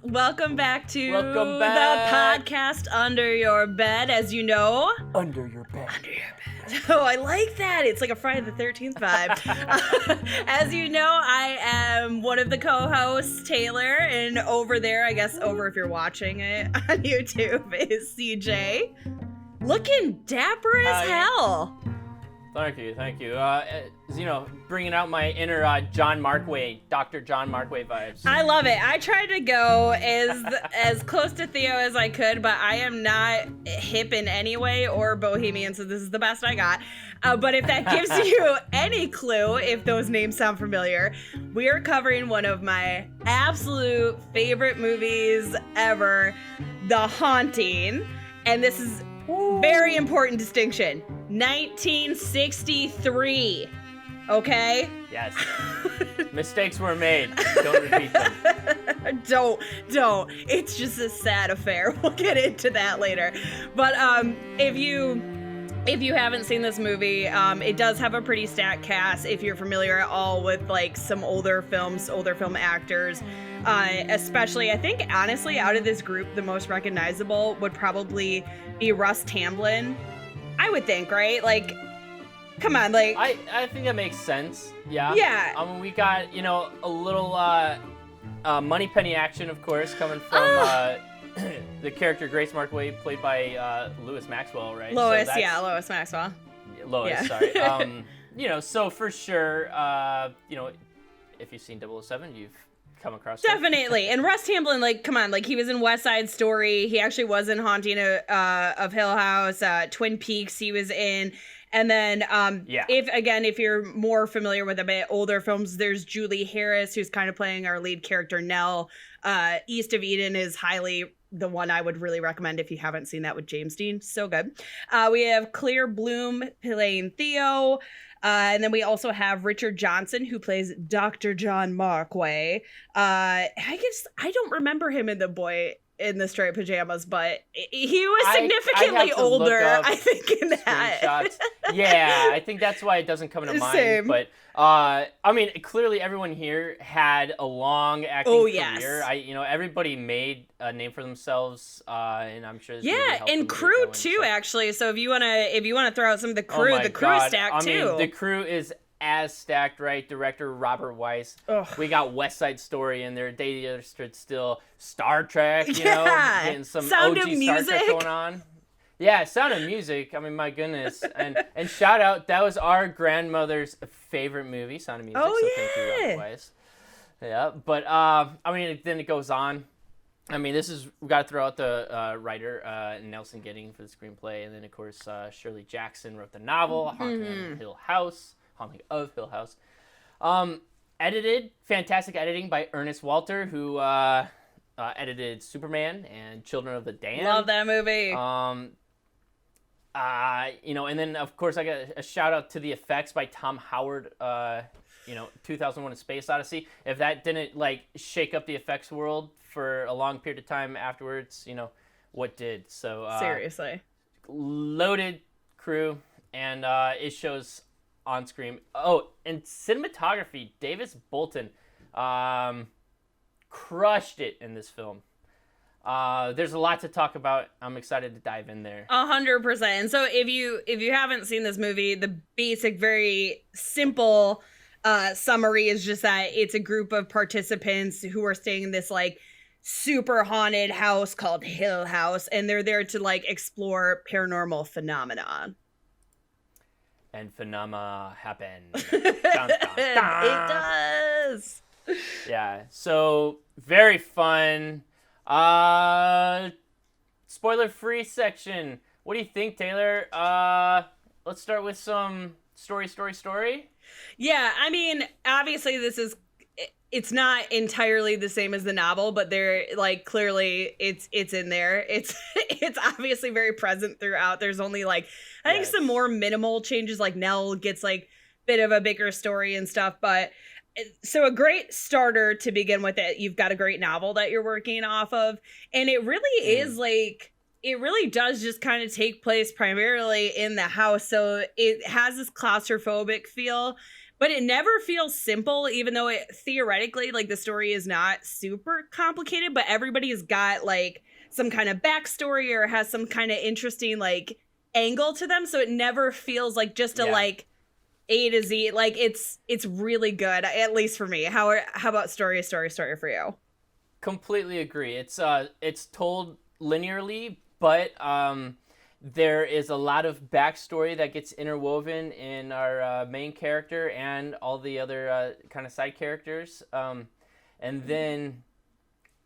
Welcome back to Welcome back. the podcast Under Your Bed. As you know, Under your bed. Under Your Bed. Oh, I like that. It's like a Friday the 13th vibe. As you know, I am one of the co-hosts, Taylor, and over there, I guess over if you're watching it on YouTube, is CJ. Looking dapper as hell. Thank you. Bringing out my inner John Markway, Dr. John Markway vibes. I love it. I tried to go as close to Theo as I could, but I am not hip in any way or bohemian, so this is the best I got. But if that gives you any clue, if those names sound familiar, we are covering one of my absolute favorite movies ever, The Haunting. And this is very important distinction. 1963. Okay? Yes. Mistakes were made. Don't repeat them. Don't. It's just a sad affair. We'll get into that later. But if you haven't seen this movie, it does have a pretty stacked cast. If you're familiar at all with like some older film actors, especially, I think honestly, out of this group, the most recognizable would probably be Russ Tamblyn. I would think, right? Like, come on, like I think that makes sense. Yeah. Yeah. I mean, we got a little Moneypenny action, of course, coming from the character Grace Markway, played by Louis Maxwell, right? Lois Maxwell. Lois, yeah. Sorry. So for sure, if you've seen 007, you've come across Definitely. And Russ Tamblyn, like, come on, like, he was in West Side Story. He actually was in Haunting of Hill House. Twin Peaks he was in. And then if you're more familiar with a bit older films, there's Julie Harris, who's kind of playing our lead character, Nell. East of Eden is highly the one I would really recommend if you haven't seen that, with James Dean. So good. We have Claire Bloom playing Theo. And then we also have Richard Johnson, who plays Dr. John Markway. I guess I don't remember him in The Boy in the Striped Pajamas, but he was significantly older, I think, in that. Yeah, I think that's why it doesn't come to mind. Same. But I mean, clearly everyone here had a long acting career. Yes. Everybody made a name for themselves, and I'm sure. And crew too, actually. So if you wanna throw out some of the crew, the crew is stacked too. I mean, the crew is as stacked, right? Director Robert Weiss. Ugh. We got West Side Story in there. Day Stood Still. Star Trek. Getting some Sound OG of Star Music Trek going on. Yeah, Sound of Music. I mean, my goodness. And shout out, that was our grandmother's favorite movie, Sound of Music. Thank you, Robert Weiss. Yeah, but then it goes on. I mean, we got to throw out the writer, Nelson Gidding, for the screenplay, and then of course Shirley Jackson wrote the novel, Haunting of Hill House. Edited, fantastic editing by Ernest Walter, who edited Superman and Children of the Damned. Love that movie. And then of course I got a shout out to the effects by Tom Howard. 2001: A Space Odyssey. If that didn't like shake up the effects world for a long period of time afterwards, what did? So seriously, loaded crew, and it shows on screen. Oh, and cinematography, Davis Bolton crushed it in this film. There's a lot to talk about. I'm excited to dive in there. 100%. And so if you haven't seen this movie, the basic, very simple summary is just that it's a group of participants who are staying in this like super haunted house called Hill House, and they're there to like explore paranormal phenomena. And phenomena happen. It does. Yeah. So very fun. Spoiler-free section. What do you think, Taylor? Let's start with some story. Yeah, I mean, obviously it's not entirely the same as the novel, but they're like clearly it's in there. It's obviously very present throughout. There's only like I think some more minimal changes, like Nell gets like bit of a bigger story and stuff, but so a great starter to begin with. It you've got a great novel that you're working off of, and it really is like it really does just kind of take place primarily in the house, so it has this claustrophobic feel. but it never feels simple, even though it theoretically, like, the story is not super complicated, but everybody's got like some kind of backstory or has some kind of interesting like angle to them. So it never feels like just a like A to Z. Like it's really good, at least for me. How about story for you? Completely agree. It's told linearly, but there is a lot of backstory that gets interwoven in our main character and all the other kind of side characters. And then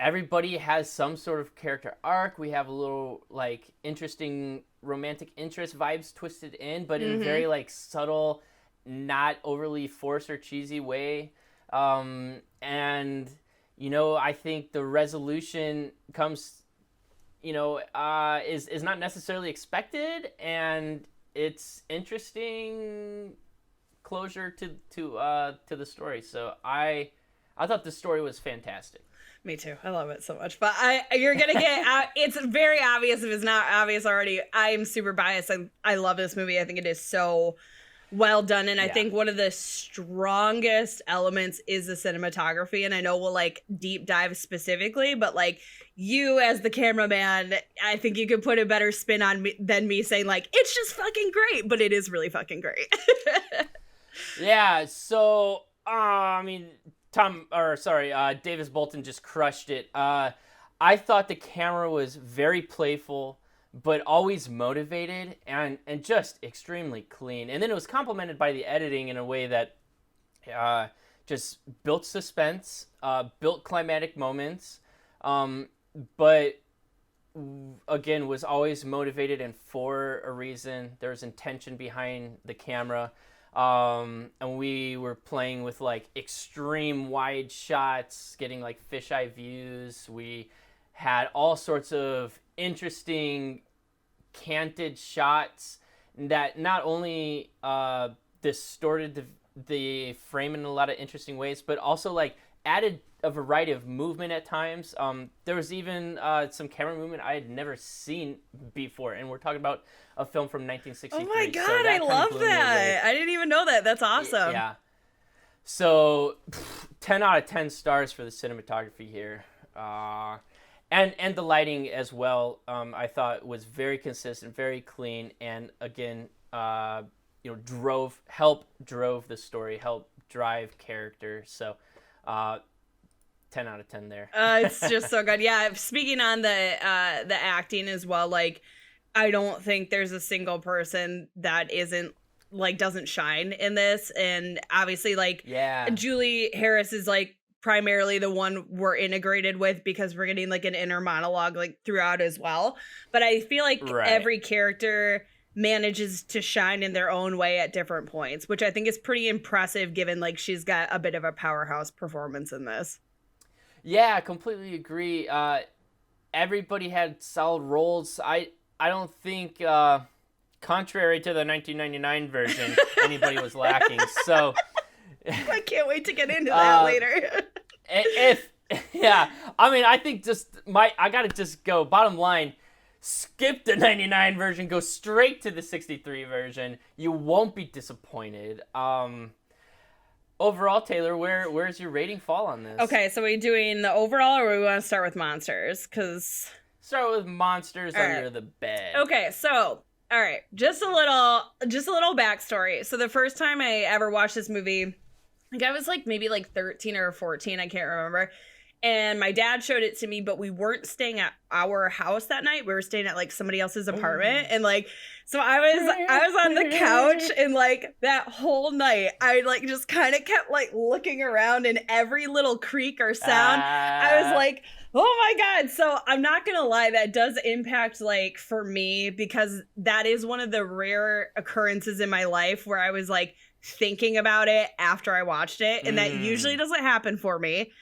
everybody has some sort of character arc. We have a little like interesting romantic interest vibes twisted in, but in a very like subtle, not overly forced or cheesy way. And you know, I think the resolution comes, you know, is not necessarily expected, and it's interesting closure to the story. So I thought the story was fantastic. Me too. I love it so much. But you're gonna get. It's very obvious if it's not obvious already. I'm super biased. I love this movie. I think it is so well done, and I think one of the strongest elements is the cinematography. And I know we'll like deep dive specifically, but like you as the cameraman, I think you could put a better spin on me than me saying like it's just fucking great, but it is really fucking great. Yeah. So I mean, Davis Bolton just crushed it. I thought the camera was very playful, but always motivated and just extremely clean. And then it was complemented by the editing in a way that just built suspense, built climatic moments, but again, was always motivated and for a reason. There was intention behind the camera. And we were playing with like extreme wide shots, getting like fisheye views. We had all sorts of interesting canted shots that not only distorted the frame in a lot of interesting ways, but also like added a variety of movement at times. There was even some camera movement I had never seen before, and we're talking about a film from 1963. Oh my god, so I love that. I didn't even know that. That's awesome. Yeah. So 10 out of 10 stars for the cinematography here. And the lighting as well, I thought was very consistent, very clean, and again, drove the story, helped drive character. So 10 out of 10 there. It's just so good. Yeah, speaking on the acting as well, like I don't think there's a single person that doesn't shine in this. And obviously like Julie Harris is like primarily the one we're integrated with because we're getting like an inner monologue like throughout as well. But I feel like every character manages to shine in their own way at different points, which I think is pretty impressive given like she's got a bit of a powerhouse performance in this. Yeah, completely agree. Everybody had solid roles. I don't think, contrary to the 1999 version, anybody was lacking. So I can't wait to get into that later. I think I gotta just go. Bottom line, skip the 99 version, go straight to the 63 version. You won't be disappointed. Overall, Taylor, where's your rating fall on this? Okay, so are we doing the overall, or we want to start with monsters? Because start with monsters under the bed. Okay, so all right, just a little backstory. So the first time I ever watched this movie, I think I was like maybe like 13 or 14, I can't remember. And my dad showed it to me, but we weren't staying at our house that night. We were staying at like somebody else's apartment. And like, so I was on the couch, and like that whole night I like just kind of kept like looking around, and every little creak or sound, I was like, oh my God. So I'm not going to lie, that does impact like for me, because that is one of the rare occurrences in my life where I was like thinking about it after I watched it. And that usually doesn't happen for me.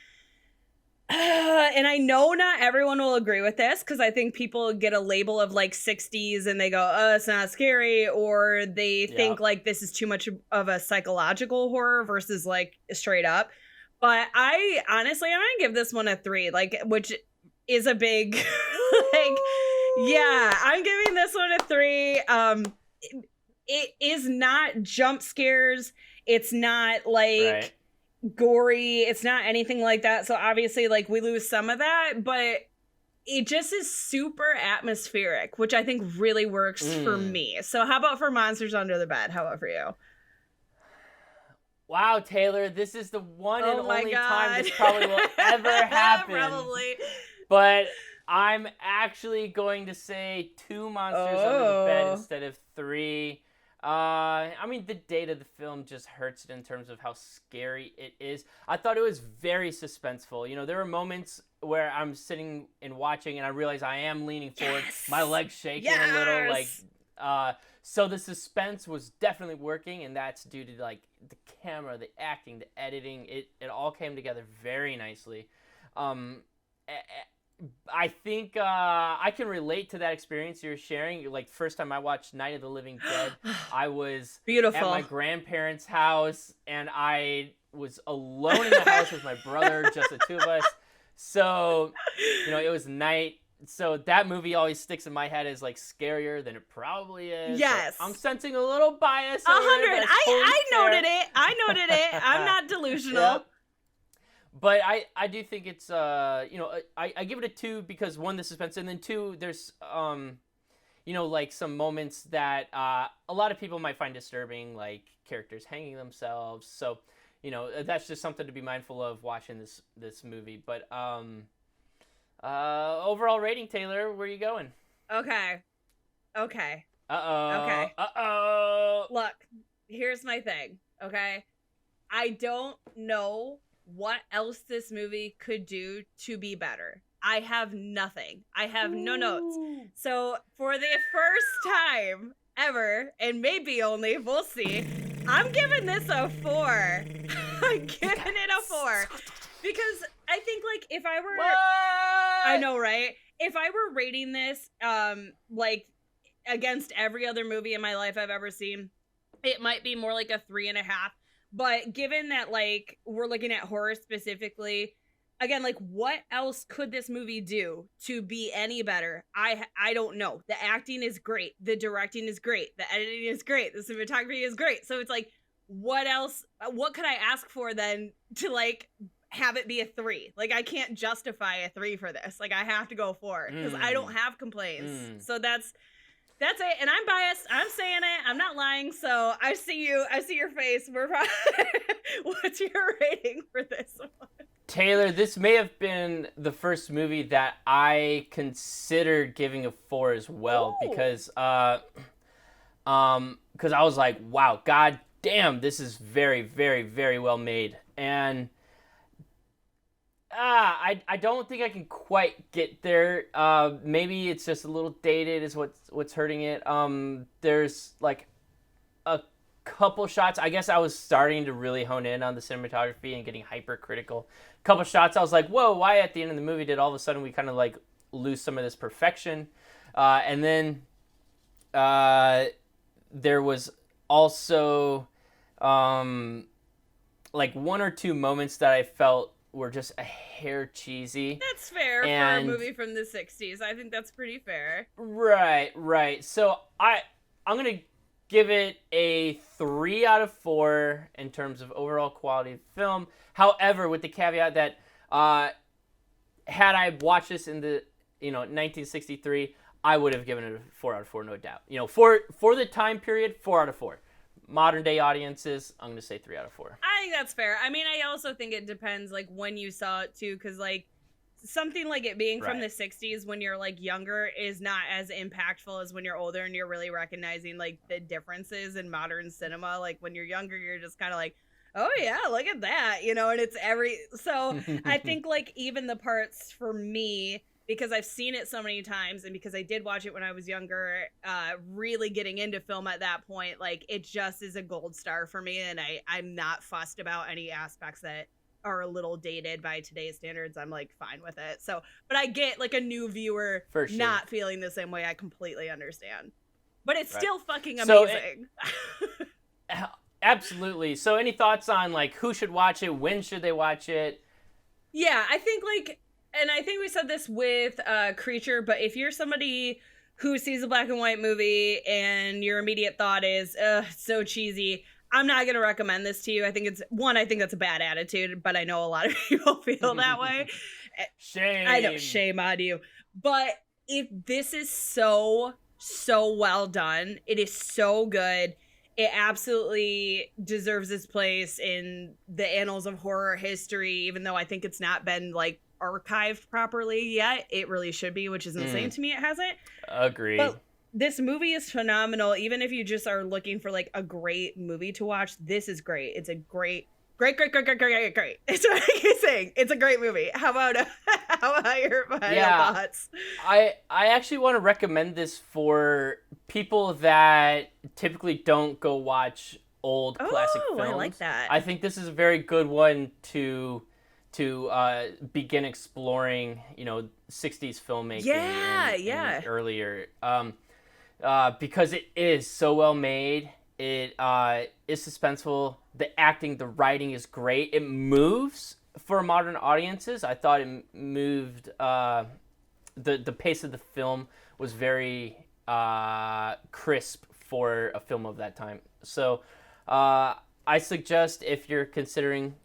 And I know not everyone will agree with this, because I think people get a label of like 60s and they go, oh, it's not scary, or they think like this is too much of a psychological horror versus like straight up. But I honestly, I'm gonna give this one a 3, like, which is a big like, yeah, I'm giving this one a 3. It is not jump scares. It's not like gory. It's not anything like that. So obviously, like, we lose some of that, but it just is super atmospheric, which I think really works for me. So how about for Monsters Under the Bed? How about for you? Wow, Taylor, this is the one and only time this probably will ever happen. Probably. But I'm actually going to say 2 Monsters Under the Bed instead of 3. I mean, the date of the film just hurts it in terms of how scary it is. I thought it was very suspenseful. You know, there were moments where I'm sitting and watching and I realize I am leaning forward, my legs shaking a little, like, so the suspense was definitely working, and that's due to, like, the camera, the acting, the editing. It all came together very nicely. I think I can relate to that experience you're sharing. Like, first time I watched Night of the Living Dead, I was beautiful at my grandparents' house, and I was alone in the house with my brother, just the two of us. So, you know, it was night. So that movie always sticks in my head as, like, scarier than it probably is. Yes. So I'm sensing a little bias. 100. I noted it. I'm not delusional. Yep. But I do think it's, you know, I give it a 2 because, 1, the suspense, and then 2, there's, you know, like, some moments that a lot of people might find disturbing, like characters hanging themselves. So, you know, that's just something to be mindful of watching this movie. But overall rating, Taylor, where are you going? Okay. Uh-oh. Okay. Uh-oh. Look, here's my thing, okay? I don't know what else this movie could do to be better. I have nothing. I have no notes. So for the first time ever, and maybe only, we'll see, I'm giving this a 4. I'm giving it a 4. Because I think, like, if I were... What? I know, right? If I were rating this, like, against every other movie in my life I've ever seen, it might be more like a 3.5. But given that, like, we're looking at horror specifically, again, like, what else could this movie do to be any better? I don't know. The acting is great. The directing is great. The editing is great. The cinematography is great. So it's like, what else? What could I ask for then to, like, have it be a 3? Like, I can't justify a 3 for this. Like, I have to go 4 because I don't have complaints. So that's it. And I'm biased. I'm saying it. I'm not lying. So I see you. I see your face. What's your rating for this one? Taylor, this may have been the first movie that I considered giving a 4 as well. Ooh. Because I was like, wow, god damn, this is very, very, very well made. And I don't think I can quite get there. Maybe it's just a little dated is what's hurting it. There's, like, a couple shots. I guess I was starting to really hone in on the cinematography and getting hypercritical. A couple shots I was like, whoa, why at the end of the movie did all of a sudden we kind of, like, lose some of this perfection? And then there was also like 1 or 2 moments that I felt were just a hair cheesy. That's fair for a movie from the 60s. I think that's pretty fair. Right. So I'm going to give it a 3 out of 4 in terms of overall quality of film. However, with the caveat that had I watched this in the 1963, I would have given it a 4 out of 4, no doubt. You know, for the time period, 4 out of 4. Modern day audiences, I'm going to say 3 out of 4. I think that's fair. I mean, I also think it depends, like, when you saw it too, because, like, something like it being from the 60s when you're, like, younger is not as impactful as when you're older and you're really recognizing, like, the differences in modern cinema. Like, when you're younger, you're just kind of like, oh yeah, look at that, you know, and it's so I think, like, even the parts for me, because I've seen it so many times and because I did watch it when I was younger, really getting into film at that point, like, it just is a gold star for me, and I'm not fussed about any aspects that are a little dated by today's standards. I'm, like, fine with it. So, but I get, like, a new viewer not feeling the same way. I completely understand. But it's still fucking amazing. So absolutely. So any thoughts on, like, who should watch it? When should they watch it? Yeah, I think, like, and I think we said this with Creature, but if you're somebody who sees a black and white movie and your immediate thought is, it's so cheesy, I'm not going to recommend this to you. I think that's a bad attitude, but I know a lot of people feel that way. Shame. I know, shame on you. But if this is so well done, it is so good. It absolutely deserves its place in the annals of horror history, even though I think it's not been like archived properly yet. It really should be, which is insane to me. It hasn't. Agreed. But this movie is phenomenal. Even if you just are looking for like a great movie to watch, this is great. It's a great. It's what I keep saying. It's a great movie. How about your final thoughts? I actually want to recommend this for people that typically don't go watch old classic films. I like that. I think this is a very good one to begin exploring, 60s filmmaking and earlier. Because it is so well made. It is suspenseful. The acting, the writing is great. It moves for modern audiences. I thought it moved. The pace of the film was very crisp for a film of that time. So I suggest, if you're considering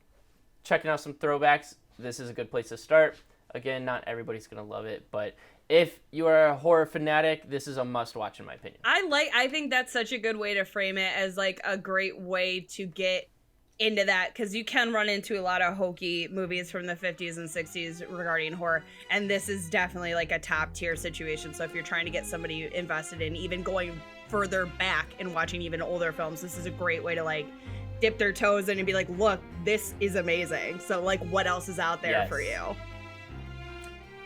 checking out some throwbacks, this is a good place to start. Again, not everybody's gonna love it, but if you are a horror fanatic, this is a must-watch in my opinion. I think that's such a good way to frame it, as like a great way to get into that, because you can run into a lot of hokey movies from the 50s and 60s regarding horror, and this is definitely like a top tier situation. So if you're trying to get somebody invested in even going further back and watching even older films, this is a great way to like dip their toes in and be like, look, this is amazing. So like, what else is out there for you?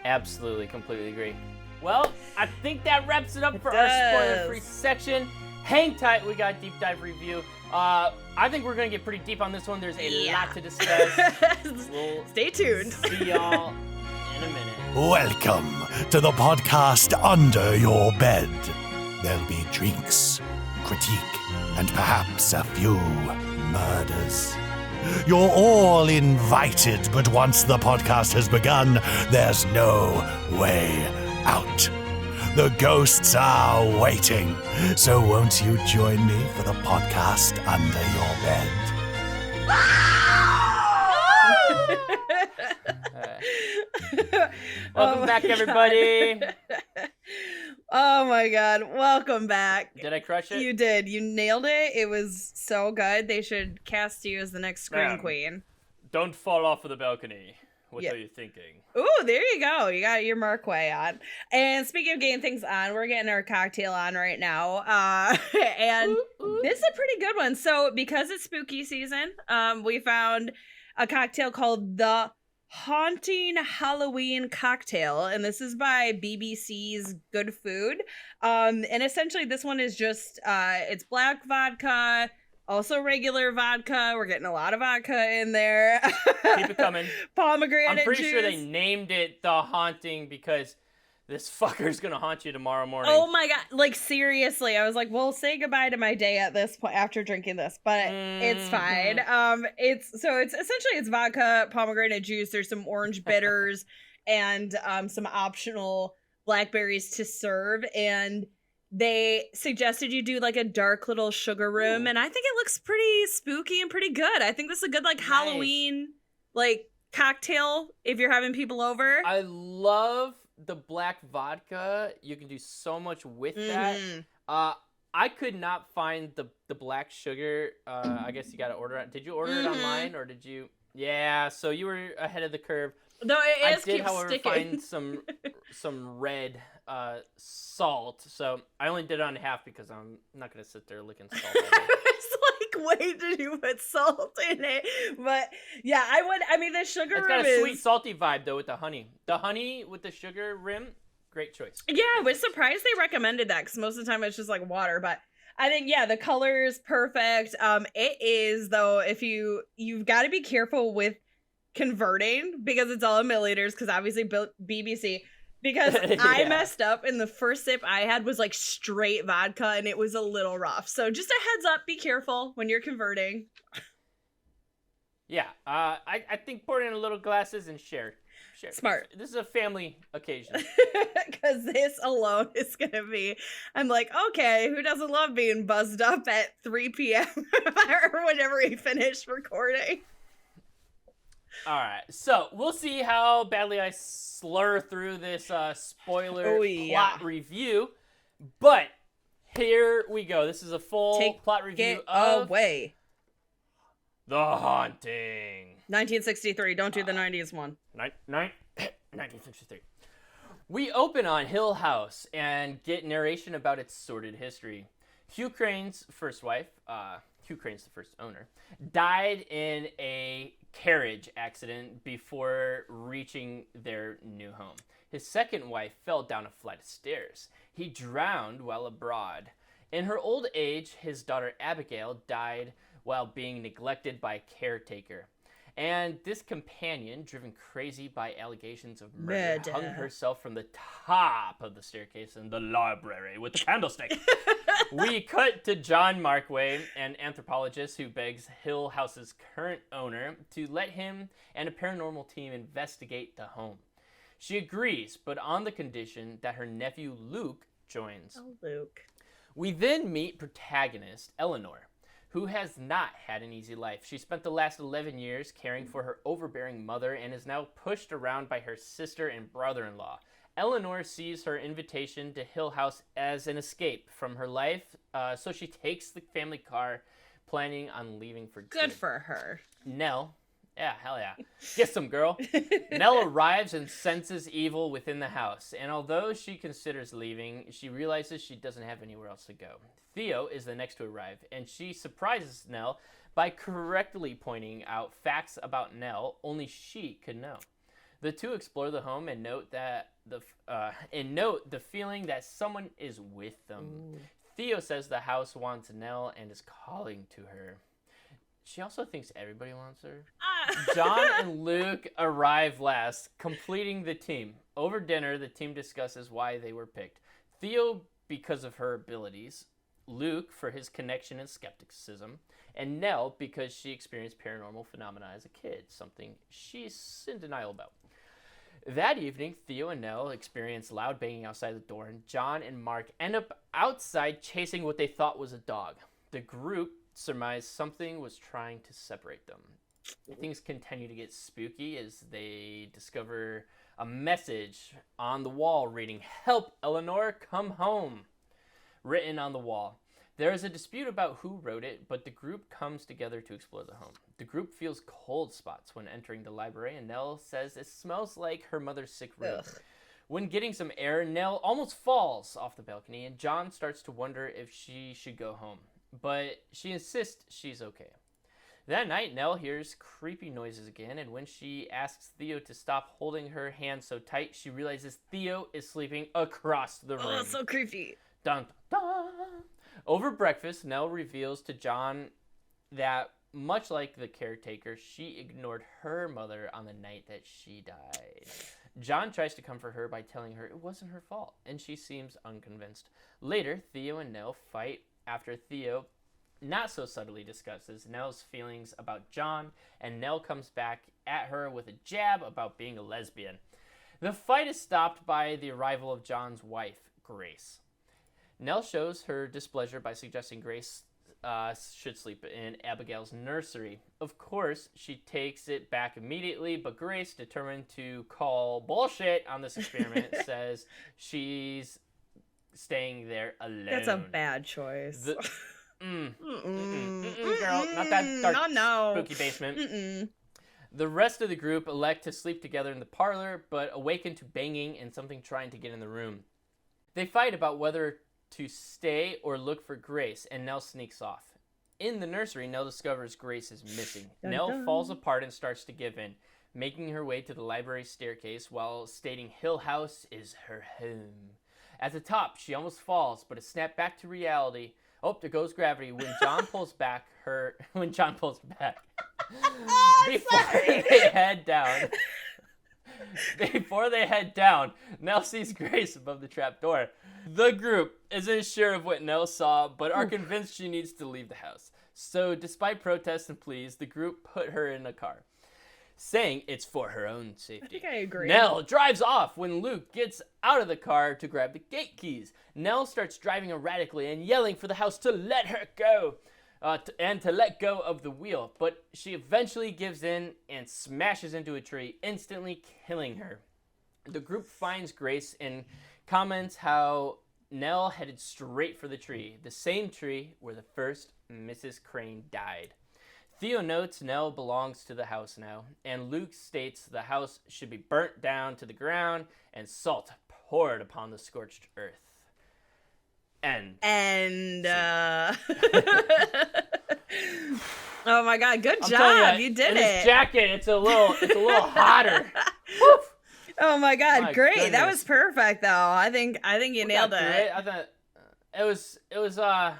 Absolutely, completely agree. Well, I think that wraps it up for our spoiler-free section. Hang tight, we got a deep dive review. I think we're gonna get pretty deep on this one. There's a lot to discuss. Stay tuned. See y'all in a minute. Welcome to the podcast Under Your Bed. There'll be drinks, critique, and perhaps a few murders. You're all invited, but once the podcast has begun, there's no way out. The ghosts are waiting, so won't you join me for the podcast Under Your Bed? Welcome back, everybody. Oh my God, welcome back. Did I crush it? You did. You nailed it. It was so good. They should cast you as the next Scream Queen. Don't fall off of the balcony. What are you thinking? Ooh, there you go. You got your Markway on. And speaking of getting things on, we're getting our cocktail on right now. And this is a pretty good one. So because it's spooky season, we found a cocktail called the Haunting Halloween Cocktail, and this is by BBC's Good Food. And essentially this one is just it's black vodka, also regular vodka. We're getting a lot of vodka in there. Keep it coming. Pomegranate I'm pretty juice. sure they named it the Haunting because this fucker's gonna haunt you tomorrow morning. Oh my God, like seriously, I was like, well, say goodbye to my day at this point after drinking this, but it's fine. It's essentially it's vodka, pomegranate juice, there's some orange bitters and some optional blackberries to serve, and they suggested you do like a dark little sugar room. And I think it looks pretty spooky and pretty good. I think this is a good like Halloween like cocktail if you're having people over. I love the black vodka. You can do so much with that. I could not find the black sugar. I guess you got to order it. Did you order it online or did you? Yeah, so you were ahead of the curve. No, I did, however, find some red salt. So I only did it on half because I'm not gonna sit there licking salt all day. It's like, wait, did you put salt in it? But yeah, I mean, the sugar rim it's got a sweet, salty vibe though with the honey. The honey with the sugar rim, great choice. Yeah, I was surprised they recommended that because most of the time it's just like water. But I think the color is perfect. It is though. If you've got to be careful with converting because it's all in milliliters because obviously BBC. Because I messed up and the first sip I had was like straight vodka and it was a little rough. So just a heads up, be careful when you're converting. Yeah, I think pour it in little glasses and share. Sure. Smart. This is a family occasion. Because this alone is going to be, I'm like, okay, who doesn't love being buzzed up at 3 p.m. or whenever we finish recording? All right, so we'll see how badly I slur through this spoiler plot review, but here we go. This is a full plot review of away. The Haunting. 1963. Don't do the 90s one. 1963. We open on Hill House and get narration about its sordid history. Hugh Crane's first wife, Hugh Crane's the first owner, died in a carriage accident before reaching their new home. His second wife fell down a flight of stairs. He drowned while abroad. In her old age, his daughter Abigail died while being neglected by a caretaker. And this companion, driven crazy by allegations of murder, hung herself from the top of the staircase in the library with a candlestick. We cut to John Markway, an anthropologist who begs Hill House's current owner to let him and a paranormal team investigate the home. She agrees, but on the condition that her nephew Luke joins. Oh, Luke. We then meet protagonist Eleanor, who has not had an easy life. She spent the last 11 years caring for her overbearing mother and is now pushed around by her sister and brother-in-law. Eleanor sees her invitation to Hill House as an escape from her life, so she takes the family car, planning on leaving for good. Good for her. Nell, yeah, hell yeah, get some girl. Nell arrives and senses evil within the house, and although she considers leaving, she realizes she doesn't have anywhere else to go. Theo is the next to arrive, and she surprises Nell by correctly pointing out facts about Nell only she could know. The two explore the home and note the feeling that someone is with them. Ooh. Theo says the house wants Nell and is calling to her. She also thinks everybody wants her. John and Luke arrive last, completing the team. Over dinner, the team discusses why they were picked. Theo because of her abilities, Luke for his connection and skepticism, and Nell because she experienced paranormal phenomena as a kid, something she's in denial about. That evening, Theo and Nell experience loud banging outside the door, and John and Mark end up outside chasing what they thought was a dog. The group surmised something was trying to separate them. Things continue to get spooky as they discover a message on the wall reading, "Help, Eleanor, come home," written on the wall. There is a dispute about who wrote it, but the group comes together to explore the home. The group feels cold spots when entering the library, and Nell says it smells like her mother's sick room. Ugh. When getting some air, Nell almost falls off the balcony, and John starts to wonder if she should go home. But she insists she's okay. That night, Nell hears creepy noises again, and when she asks Theo to stop holding her hand so tight, she realizes Theo is sleeping across the room. Oh, so creepy. Dun, dun, dun. Over breakfast, Nell reveals to John that, much like the caretaker, she ignored her mother on the night that she died. John tries to comfort her by telling her it wasn't her fault, and she seems unconvinced. Later, Theo and Nell fight after Theo not so subtly discusses Nell's feelings about John, and Nell comes back at her with a jab about being a lesbian. The fight is stopped by the arrival of John's wife, Grace. Nell shows her displeasure by suggesting Grace should sleep in Abigail's nursery. Of course, she takes it back immediately, but Grace, determined to call bullshit on this experiment, says she's staying there alone. That's a bad choice. Girl, not that dark, spooky basement. The rest of the group elect to sleep together in the parlor, but awaken to banging and something trying to get in the room. They fight about whether to stay or look for Grace, and Nell sneaks off. In the nursery, Nell discovers Grace is missing. Nell falls apart and starts to give in, making her way to the library staircase while stating Hill House is her home. At the top, she almost falls, but is snapped back to reality. Oh, there goes gravity when John pulls back. Before they head down, Nell sees Grace above the trap door. The group isn't sure of what Nell saw, but are convinced she needs to leave the house. So, despite protests and pleas, the group put her in a car. saying it's for her own safety. I think I agree. Nell drives off when Luke gets out of the car to grab the gate keys. Nell starts driving erratically and yelling for the house to let her go. And to let go of the wheel, but she eventually gives in and smashes into a tree, instantly killing her. The group finds Grace and comments how Nell headed straight for the tree, the same tree where the first Mrs. Crane died. Theo notes Nell belongs to the house now, and Luke states the house should be burnt down to the ground and salt poured upon the scorched earth. Oh my god, good job. You did it. This jacket, it's a little hotter. Oh my god, great. Goodness. That was perfect though. I think you nailed it. I thought it was a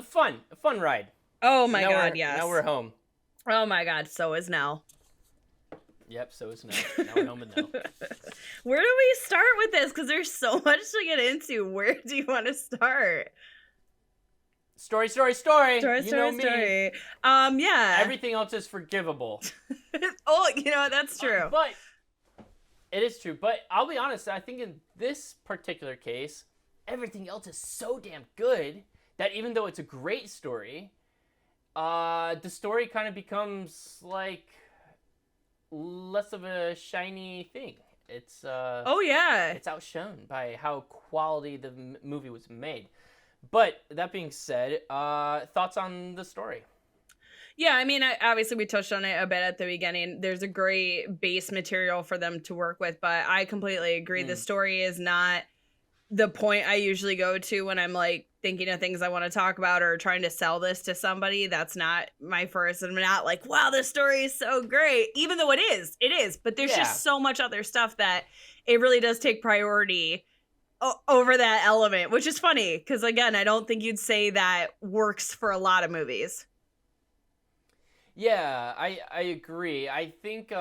fun ride. Oh my god, yes. Now we're home. Oh my god, so is Nell. Yep, so is Nell. Now we're home with Nell. Where do we start with this? Because there's so much to get into. Where do you want to start? Story. Story. Yeah. Everything else is forgivable. Oh, that's true. But it is true. But I'll be honest, I think in this particular case, everything else is so damn good that even though it's a great story, the story kind of becomes like less of a shiny thing. It's it's outshone by how quality the movie was made. But that being said, thoughts on the story? Yeah, I mean, obviously we touched on it a bit at the beginning. There's a great base material for them to work with, but I completely agree. The story is not the point I usually go to when I'm like thinking of things I want to talk about or trying to sell this to somebody. That's not my first. I'm not like, wow, this story is so great, even though it is. But there's just so much other stuff that it really does take priority over that element, which is funny because, again, I don't think you'd say that works for a lot of movies. Yeah, I agree. I think,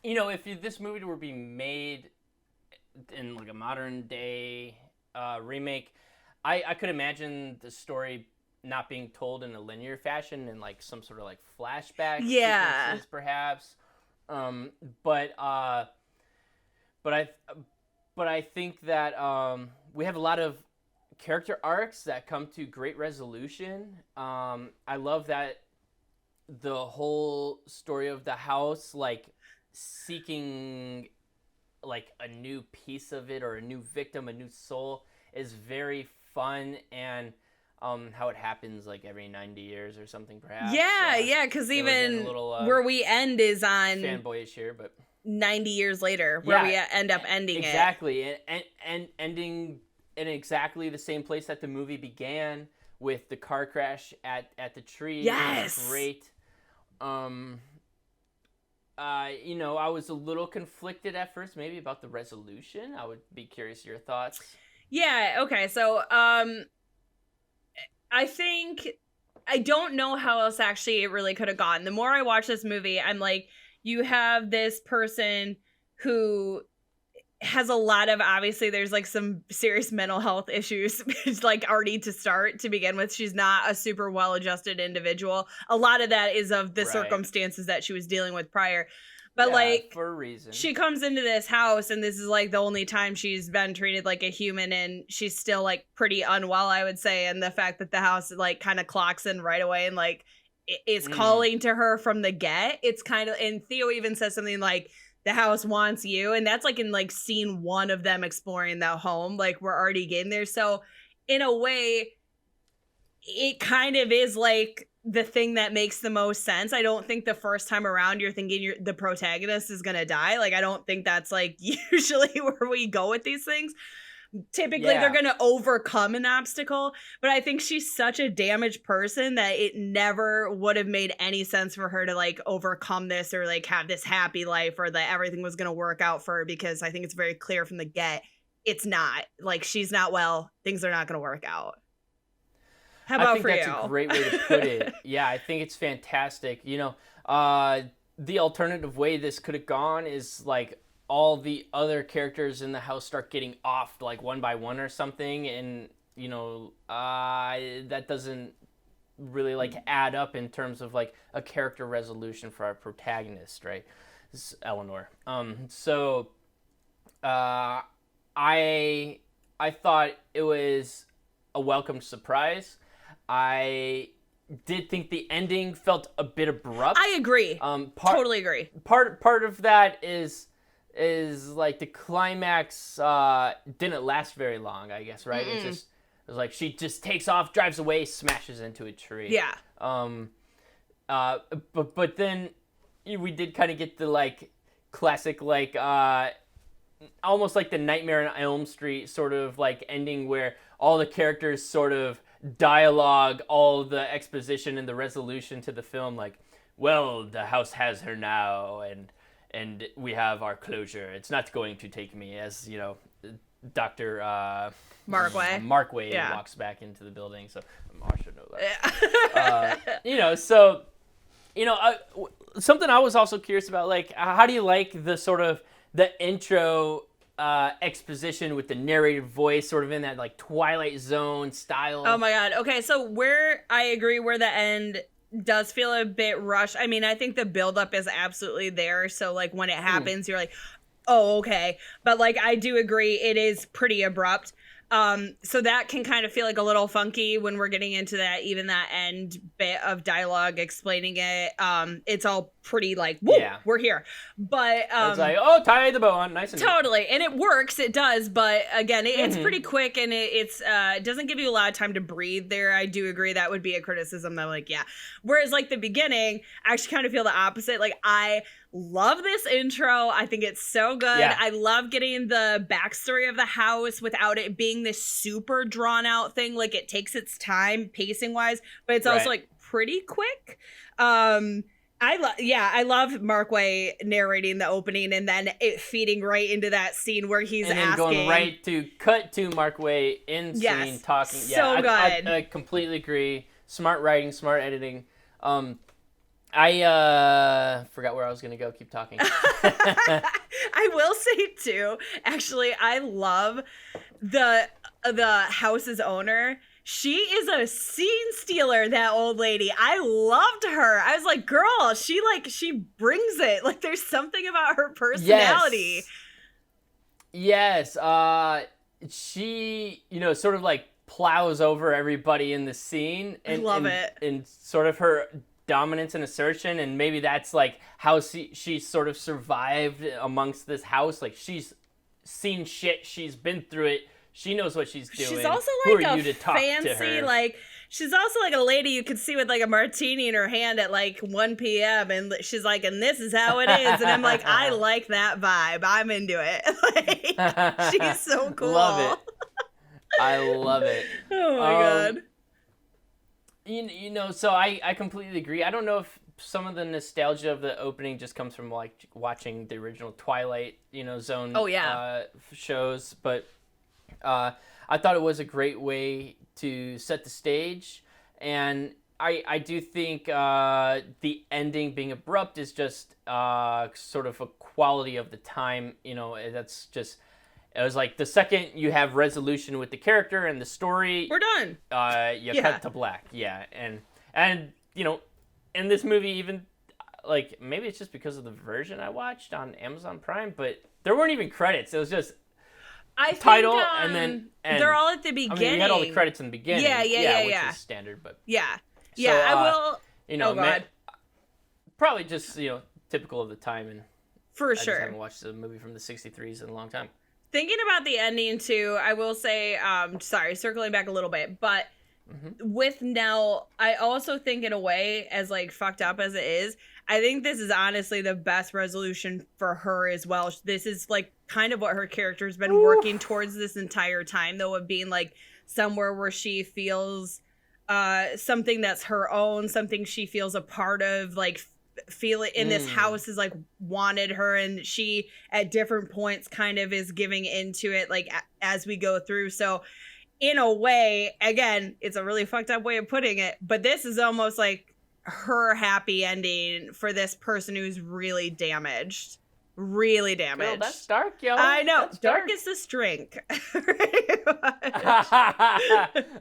if this movie were being made in like a modern day remake, I could imagine the story not being told in a linear fashion and like some sort of like flashback sequences, perhaps. But I think that we have a lot of character arcs that come to great resolution. I love that the whole story of the house, like seeking like a new piece of it or a new victim, a new soul, is very fun. And how it happens like every 90 years or something, perhaps. Yeah, because even where we end is on fanboyish here, but 90 years later where we end up ending exactly. And ending in exactly the same place that the movie began, with the car crash at the tree. Yes, great. I was a little conflicted at first, maybe about the resolution. I would be curious your thoughts. Yeah. Okay. So, I think I don't know how else actually it really could have gone. The more I watch this movie, I'm like, you have this person who has a lot of, obviously there's like some serious mental health issues like already to begin with. She's not a super well-adjusted individual. A lot of that is of the circumstances that she was dealing with prior. But for a reason, she comes into this house and this is like the only time she's been treated like a human, and she's still like pretty unwell, I would say. And the fact that the house like kind of clocks in right away and like is calling to her from the get, it's kind of, and Theo even says something like, the house wants you. And that's like in like scene 1 of them exploring that home. Like we're already getting there. So in a way, it kind of is like the thing that makes the most sense. I don't think the first time around you're thinking the protagonist is going to die. Like, I don't think that's like usually where we go with these things. Typically they're going to overcome an obstacle, but I think she's such a damaged person that it never would have made any sense for her to like overcome this or like have this happy life or that everything was going to work out for her, because I think it's very clear from the get it's not. Like, she's not well, things are not going to work out. How about for you? I think that's a great way to put it. Yeah, I think it's fantastic. The alternative way this could have gone is like all the other characters in the house start getting off like one by one or something, and that doesn't really like add up in terms of like a character resolution for our protagonist, right? This is Eleanor. So I thought it was a welcome surprise. I did think the ending felt a bit abrupt. I agree. Totally agree. Part of that is like the climax didn't last very long, I guess, right? It was like she just takes off, drives away, smashes into a tree. Yeah. But then we did kind of get the like classic like almost like the Nightmare on Elm Street sort of like ending where all the characters sort of dialogue all the exposition and the resolution to the film, like, well, the house has her now, and we have our closure. It's not going to take me, as you know, Dr. Markway walks back into the building. So I should know that. So something I was also curious about, like, how do you like the sort of the intro exposition with the narrated voice, sort of in that like Twilight Zone style? Oh my god. Okay, so where I agree, where the end does feel a bit rushed. I mean, I think the buildup is absolutely there. So like when it happens, you're like, oh, okay. But like I do agree, it is pretty abrupt. So that can kind of feel like a little funky when we're getting into that, even that end bit of dialogue explaining it. It's all pretty like, whoa, we're here. But it's like, oh, tie the bow on, nice and totally. neat. And it works, it does. But again, it's pretty quick, and it doesn't give you a lot of time to breathe there. I do agree that would be a criticism that like, yeah. Whereas like the beginning, I actually kind of feel the opposite. Like I love this intro. I think it's so good. Yeah. I love getting the backstory of the house without it being this super drawn out thing. Like it takes its time pacing wise, but it's also like pretty quick. I love Markway narrating the opening and then it feeding right into that scene where he's and then asking. going right to cut to Markway in scene talking. So good. I completely agree. Smart writing, smart editing. I forgot where I was going to go. Keep talking. I will say too, actually, I love the house's owner. She is a scene stealer, that old lady. I loved her. I was like, girl, she brings it. Like there's something about her personality. Yes. She, sort of like plows over everybody in the scene. And, I love it. And sort of her dominance and assertion, and maybe that's like how she sort of survived amongst this house. Like she's seen shit, she's been through it, she knows what she's doing. She's also Who like are a you to talk fancy to her? like she's also like a lady you could see with like a martini in her hand at like 1 p.m. and she's like, and this is how it is, and I'm like, I like that vibe, I'm into it. Like she's so cool. Love it. I love it. Oh my god. So I completely agree. I don't know if some of the nostalgia of the opening just comes from like watching the original Twilight, Zone shows, but I thought it was a great way to set the stage, and I do think the ending being abrupt is just sort of a quality of the time. That's just. It was like the second you have resolution with the character and the story, we're done. You cut to black. Yeah, and in this movie, even like maybe it's just because of the version I watched on Amazon Prime, but there weren't even credits. It was just title and then end. They're all at the beginning. I mean, you had all the credits in the beginning. Yeah. Which is standard, but I will. Probably just typical of the time, and for I sure. just haven't watched a movie from the '63s in a long time. Thinking about the ending too, I will say, circling back a little bit, but with Nell, I also think in a way, as like fucked up as it is, I think this is honestly the best resolution for her as well. This is like kind of what her character's been working towards this entire time, though, of being like somewhere where she feels something that's her own, something she feels a part of, like feel it in this house is like wanted her, and she at different points kind of is giving into it like as we go through. So in a way, again, it's a really fucked up way of putting it, but this is almost like her happy ending for this person who's really damaged. Girl, that's dark, yo. I know. That's dark is the drink.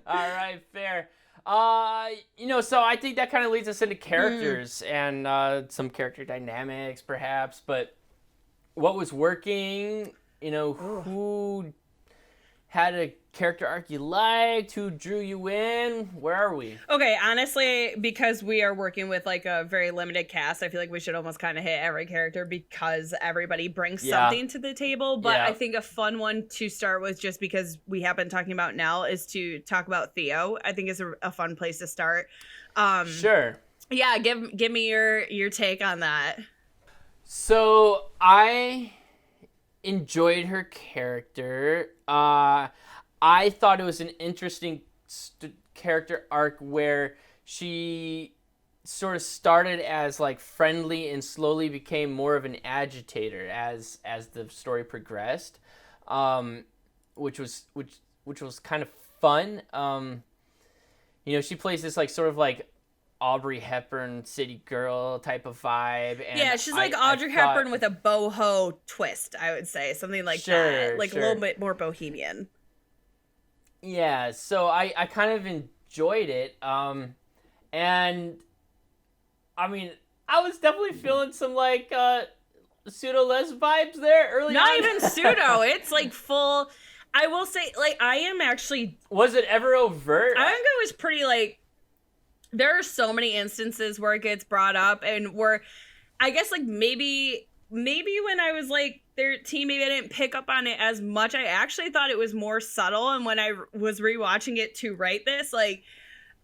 All right, fair. So I think that kind of leads us into characters and some character dynamics, perhaps. But what was working? Who had a character arc you liked? Who drew you in? Where are we? Okay, honestly, because we are working with like a very limited cast, I feel like we should almost kind of hit every character because everybody brings something to the table. But I think a fun one to start with, just because we have been talking about Nell, is to talk about Theo. I think is a fun place to start. Sure. Yeah, give me your take on that. So I enjoyed her character. I thought it was an interesting character arc where she sort of started as like friendly and slowly became more of an agitator as the story progressed, which was kind of fun. She plays this like sort of like Audrey Hepburn city girl type of vibe, and yeah, she's like Audrey Hepburn with a boho twist, I would say, something like that, like a little bit more bohemian. Yeah, so I kind of enjoyed it, and I mean, I was definitely feeling some like pseudo-les vibes there early Not on. even pseudo, it's like full. I will say, like, I am actually. Was it ever overt? I think it was pretty like. There are so many instances where it gets brought up, and where, I guess, like maybe when I was like 13, maybe I didn't pick up on it as much. I actually thought it was more subtle, and when I was rewatching it to write this, like,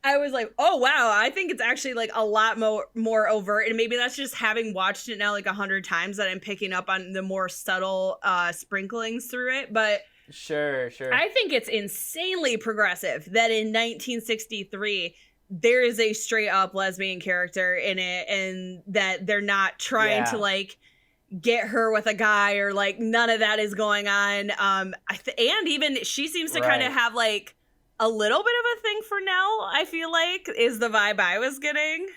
I was like, oh wow, I think it's actually like a lot more overt, and maybe that's just having watched it now like 100 times that I'm picking up on the more subtle sprinklings through it. But sure, I think it's insanely progressive that in 1963 there is a straight up lesbian character in it, and that they're not trying to like get her with a guy, or like none of that is going on. And even she seems to kind of have like a little bit of a thing for Nell, I feel like, is the vibe I was getting.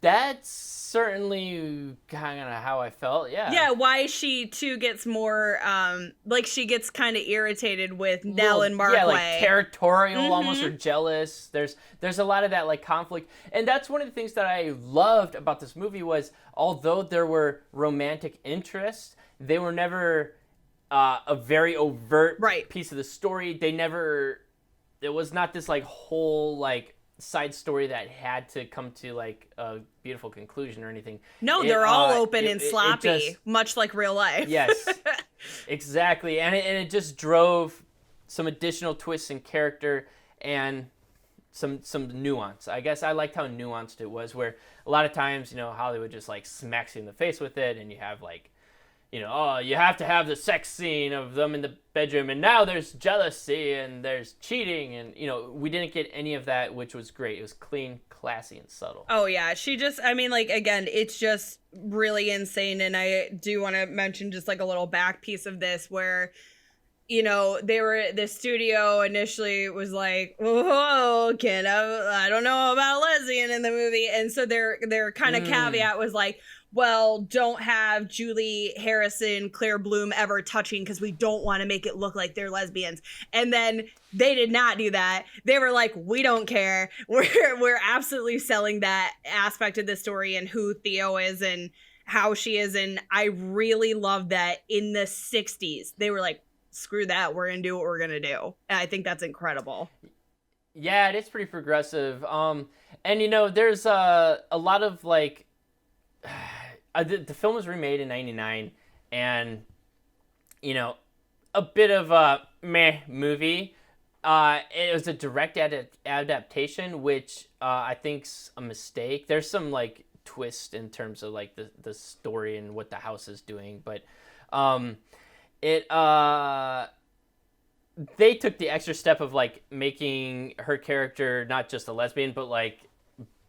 That's certainly kind of how I felt, Yeah, why she, too, gets more, like, she gets kind of irritated with Nell and Markway. Yeah, like territorial almost, or jealous. There's a lot of that, like, conflict. And that's one of the things that I loved about this movie was, although there were romantic interests, they were never a very overt piece of the story. It was not this, like, whole, like, side story that had to come to like a beautiful conclusion or anything. No, they're all open and sloppy, much like real life. Yes, exactly. And it just drove some additional twists in character and some nuance. I guess I liked how nuanced it was, where a lot of times, Hollywood just like smacks you in the face with it, and you have like, you have to have the sex scene of them in the bedroom, and now there's jealousy and there's cheating, and we didn't get any of that, which was great. It was clean, classy, and subtle. Oh yeah, again, it's just really insane. And I do want to mention just like a little back piece of this where, the studio initially was like, whoa, kid, I don't know about lesbian in the movie, and so their kind of caveat was like, well, don't have Julie Harrison, Claire Bloom ever touching because we don't want to make it look like they're lesbians. And then they did not do that. They were like, we don't care. We're absolutely selling that aspect of the story and who Theo is and how she is. And I really love that in the 60s, they were like, screw that. We're going to do what we're going to do. And I think that's incredible. Yeah, it is pretty progressive. And, there's a lot of like... the film was remade in 1999, and a bit of a meh movie. It was a direct adaptation, which I think's a mistake. There's some like twist in terms of like the story and what the house is doing, but they took the extra step of like making her character not just a lesbian, but like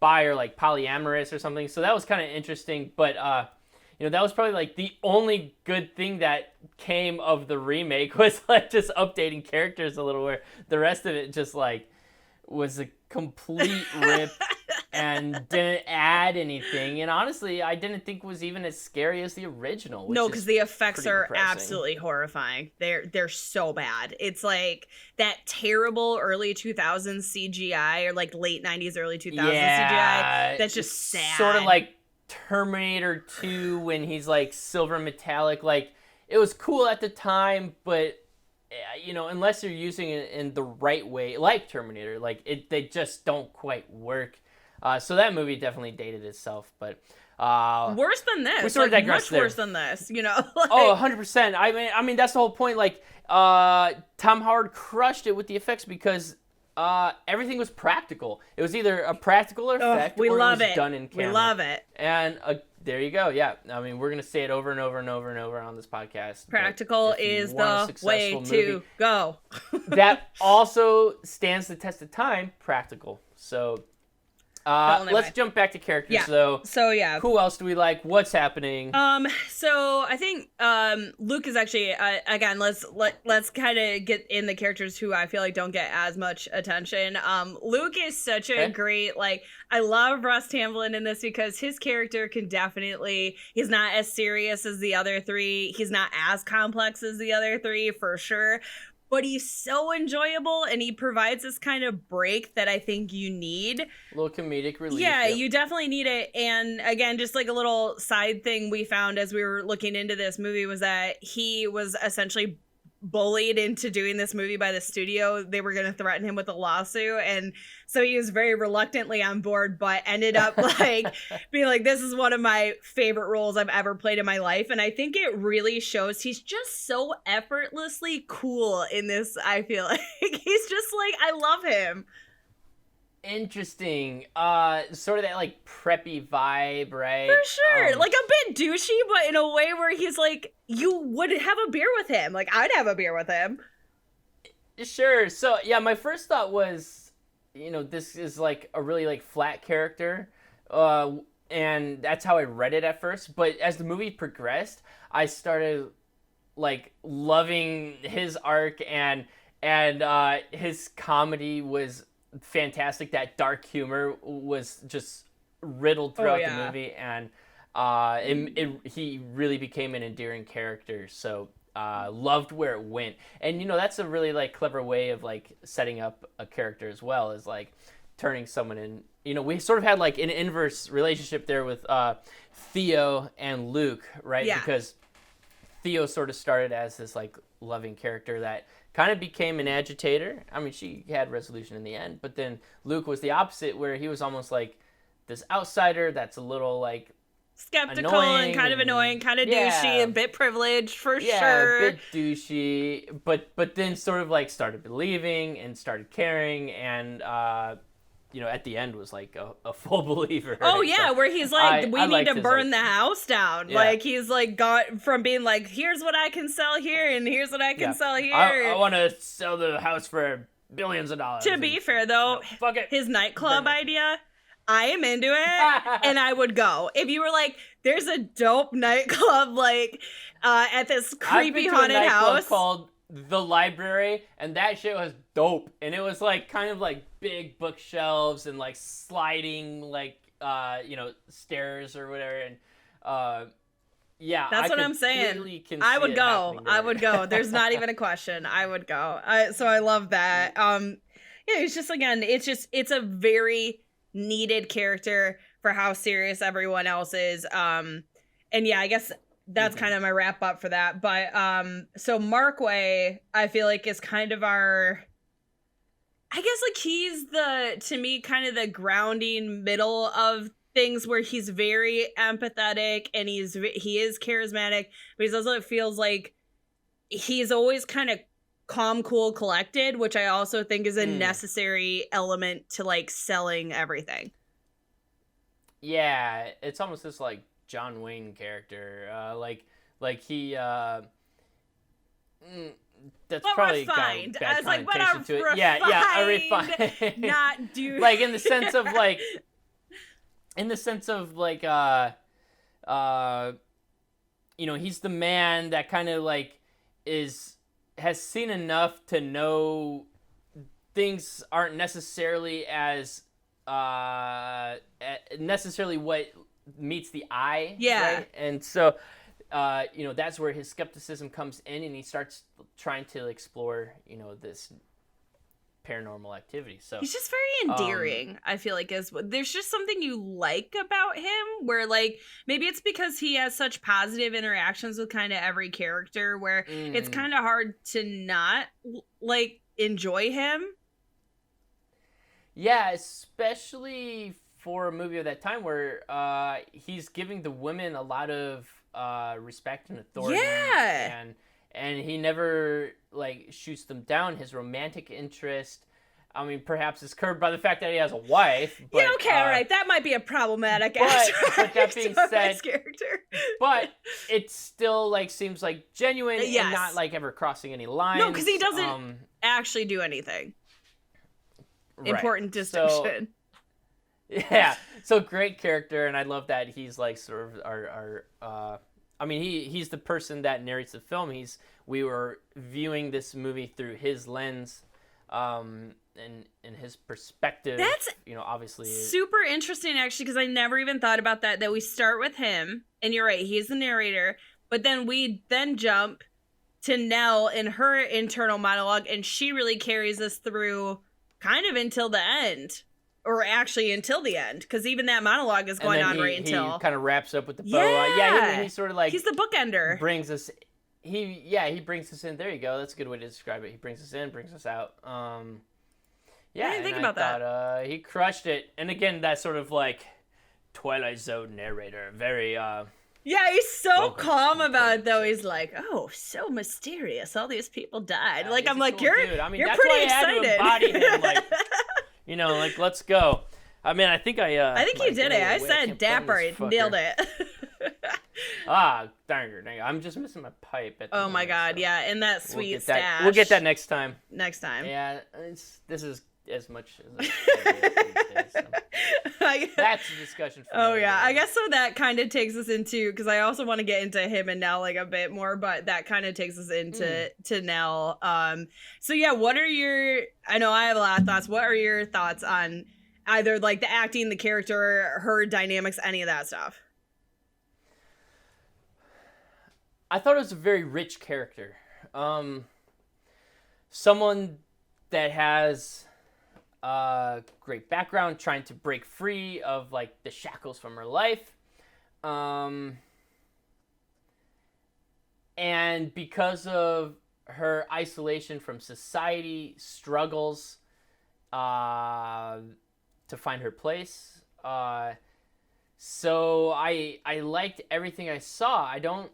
bi or like polyamorous or something. So that was kind of interesting, but that was probably like the only good thing that came of the remake was like just updating characters a little, where the rest of it just like was a complete rip and didn't add anything. And honestly, I didn't think was even as scary as the original. No, because the effects are depressing. Absolutely horrifying. They're so bad. It's like that terrible early 2000s CGI or like late 90s, early 2000s CGI. That's just sad. Sort of like Terminator 2 when he's like silver metallic. Like, it was cool at the time, but unless you're using it in the right way, like Terminator, like they just don't quite work. So that movie definitely dated itself, but worse than this. We sort of digress much worse than this, Like, 100%. I mean that's the whole point. Like, Tom Howard crushed it with the effects because everything was practical. It was either a practical effect or it was done in camera. We love it. And there you go. Yeah. I mean, we're going to say it over and over and over and over on this podcast. Practical is the way to go. That also stands the test of time, practical. So let's jump back to characters, though. So, yeah. Who else do we like? What's happening? So I think Luke is actually again. Let's kind of get in the characters who I feel like don't get as much attention. Luke is such a great, like, I love Russ Tamblyn in this because his character can definitely, he's not as serious as the other three. He's not as complex as the other three for sure. But he's so enjoyable, and he provides this kind of break that I think you need. A little comedic relief. Yeah, you definitely need it. And again, just like a little side thing we found as we were looking into this movie was that he was essentially bullied into doing this movie by the studio. They were going to threaten him with a lawsuit, and so he was very reluctantly on board, but ended up like being like, this is one of my favorite roles I've ever played in my life. And I think it really shows he's just so effortlessly cool in this. I feel like he's just like, I love him. Interesting. Sort of that like preppy vibe, right? For sure. Like a bit douchey, but in a way where he's like, you would have a beer with him. Like, I'd have a beer with him. Sure. So yeah, my first thought was, this is like a really like flat character. And that's how I read it at first. But as the movie progressed, I started like loving his arc and his comedy was fantastic. That dark humor was just riddled throughout the movie, and he really became an endearing character. So loved where it went, and that's a really like clever way of like setting up a character as well, as like turning someone in. We sort of had like an inverse relationship there with Theo and Luke, right? Yeah. Because Theo sort of started as this like loving character that kind of became an agitator. I mean, she had resolution in the end, but then Luke was the opposite, where he was almost like this outsider that's a little like skeptical and kind of annoying, kind of douchey, a bit privileged for sure. Yeah, a bit douchey, but then sort of like started believing and started caring, and at the end was like a full believer. Oh right? yeah, so where he's like, we need to burn the house down. Yeah. Like he's like got from being like, here's what I can sell here and here's what I can sell here. I want to sell the house for billions of dollars. To be fair though, fuck it. His nightclub idea, I am into it, and I would go. If you were like, there's a dope nightclub like at this creepy haunted house called The Library, and that shit was dope. And it was like kind of like big bookshelves and like sliding like stairs or whatever. And that's what I'm saying. I would go. I would go. There's not even a question. I would go. So I love that. It's just, again, it's a very needed character for how serious everyone else is. And yeah, I guess that's kind of my wrap up for that. But so Markway, I feel like, is kind of our, I guess, like, he's to me kind of the grounding middle of things, where he's very empathetic and he is charismatic, but he also feels like he's always kind of calm, cool, collected, which I also think is a necessary element to like selling everything. Yeah, it's almost this like John Wayne character, like he that's but probably refined. got a bad I was like, but connotation to it. refined, Yeah, a refined, not do like in the sense of like he's the man that kind of like has seen enough to know things aren't necessarily as necessarily what meets the eye. Yeah. Right? And so, that's where his skepticism comes in, and he starts trying to explore, this paranormal activity. So he's just very endearing. I feel like there's just something you like about him, where like maybe it's because he has such positive interactions with kind of every character, where it's kind of hard to not like enjoy him. Yeah, especially for a movie of that time where he's giving the women a lot of respect and authority. Yeah. And he never like shoots them down. His romantic interest, I mean, perhaps is curbed by the fact that he has a wife. But, yeah, okay, all right. That might be a problematic aspect. But that being said, character. But it still like seems like genuine yes. and not like ever crossing any lines. No, because he doesn't actually do anything. Right. Important distinction. Yeah, so great character, and I love that he's like sort of our I mean, he's the person that narrates the film. We were viewing this movie through his lens, and his perspective. That's obviously super interesting, actually, because I never even thought about that. That we start with him, and you're right, he's the narrator, but then we jump to Nell in her internal monologue, and she really carries us through kind of until the end. Or actually until the end, because even that monologue is going on right until he kind of wraps up with the bow. He sort of like he's the bookender. Brings us. He brings us in. There you go. That's a good way to describe it. He brings us in, brings us out. I didn't think about that. He crushed it. And again, that sort of like Twilight Zone narrator, very. Yeah, he's so calm about it though. He's like, "Oh, so mysterious. All these people died." Like I'm like, "You're dude. I mean, you're that's pretty why excited." I had to embody him, like. Like, let's go. I mean, I think I think you did it. I said dapper. Nailed it. Darn it. I'm just missing my pipe. Oh, my God. So yeah, and that sweet stash. We'll get that next time. Yeah, this is as much as days, so. That's a discussion for yeah. I guess so that kind of takes us into, because I also want to get into him and Nell like a bit more, but that kind of takes us into to Nell. So yeah, I know I have a lot of thoughts. What are your thoughts on either like the acting, the character, her dynamics, any of that stuff? I thought it was a very rich character. Someone that has great background, trying to break free of like the shackles from her life, and because of her isolation from society, struggles to find her place. So I liked everything I saw. I don't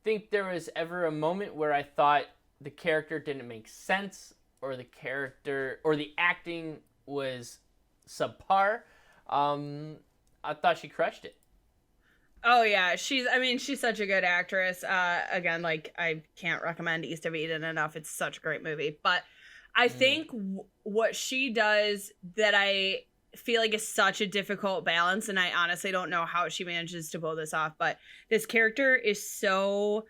think there was ever a moment where I thought the character didn't make sense, or the character or the acting was subpar. I thought she crushed it. Oh yeah, she's such a good actress. Again, like I can't recommend East of Eden enough. It's such a great movie. But I think what she does that I feel like is such a difficult balance, and I honestly don't know how she manages to pull this off, but this character is so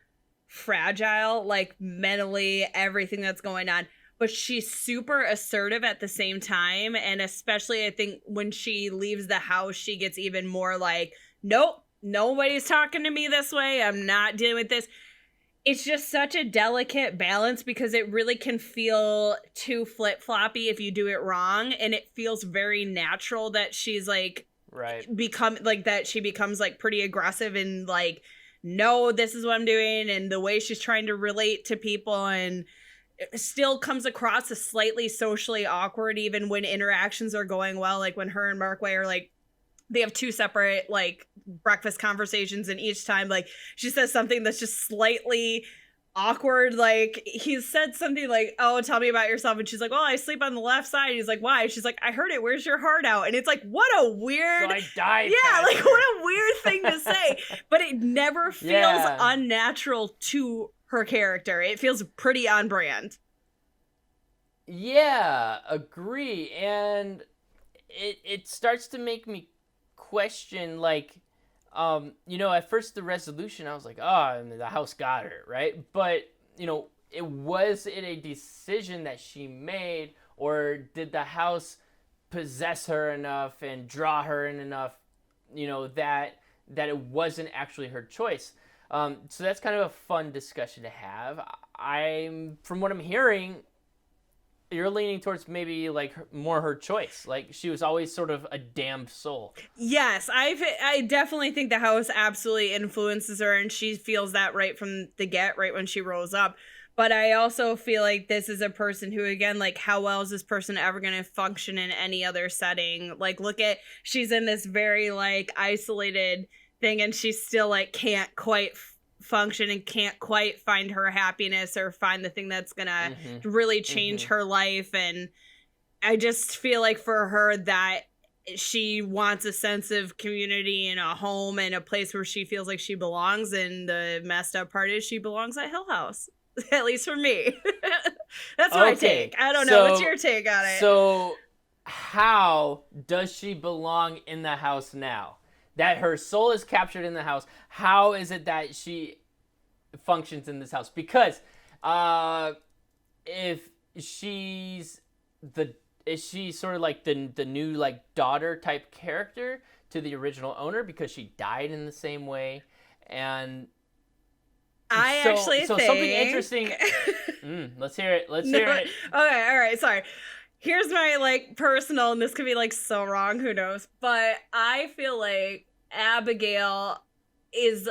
fragile, like mentally, everything that's going on. But she's super assertive at the same time. And especially, I think, when she leaves the house, she gets even more like, nope, nobody's talking to me this way. I'm not dealing with this. It's just such a delicate balance, because it really can feel too flip-floppy if you do it wrong. And it feels very natural that she's like, she becomes like pretty aggressive and like, no, this is what I'm doing. And the way she's trying to relate to people, and it still comes across as slightly socially awkward even when interactions are going well. Like when her and Markway are like, they have two separate like breakfast conversations, and each time like she says something that's just slightly awkward. Like he said something like, "Oh, tell me about yourself," and she's like, "Well, I sleep on the left side." He's like, "Why?" She's like, "I heard it. Where's your heart out?" And it's like, what a weird. So I died. Yeah, like what a weird thing to say. But it never feels unnatural to her character. It feels pretty on brand. Yeah, agree. And it starts to make me question, like, at first the resolution, I was like, oh, the house got her, right? But, was it a decision that she made, or did the house possess her enough and draw her in enough, that it wasn't actually her choice. So that's kind of a fun discussion to have. From what I'm hearing, you're leaning towards maybe like more her choice. Like she was always sort of a damned soul. Yes, I definitely think the house absolutely influences her, and she feels that right from the get, right when she rolls up. But I also feel like this is a person who, again, like, how well is this person ever going to function in any other setting? Like, she's in this very, like, isolated thing, and she still, like, can't quite function and can't quite find her happiness or find the thing that's going to really change her life. And I just feel like for her that she wants a sense of community and a home and a place where she feels like she belongs. And the messed up part is she belongs at Hill House. At least for me. That's my take. I don't know. What's your take on it? So how does she belong in the house now? That her soul is captured in the house. How is it that she functions in this house? Because if is she sort of like the new like daughter type character to the original owner because she died in the same way? And I actually think something interesting. Let's hear it. Let's hear it. Okay, all right, sorry. Here's my like personal, and this could be like so wrong, who knows? But I feel like Abigail is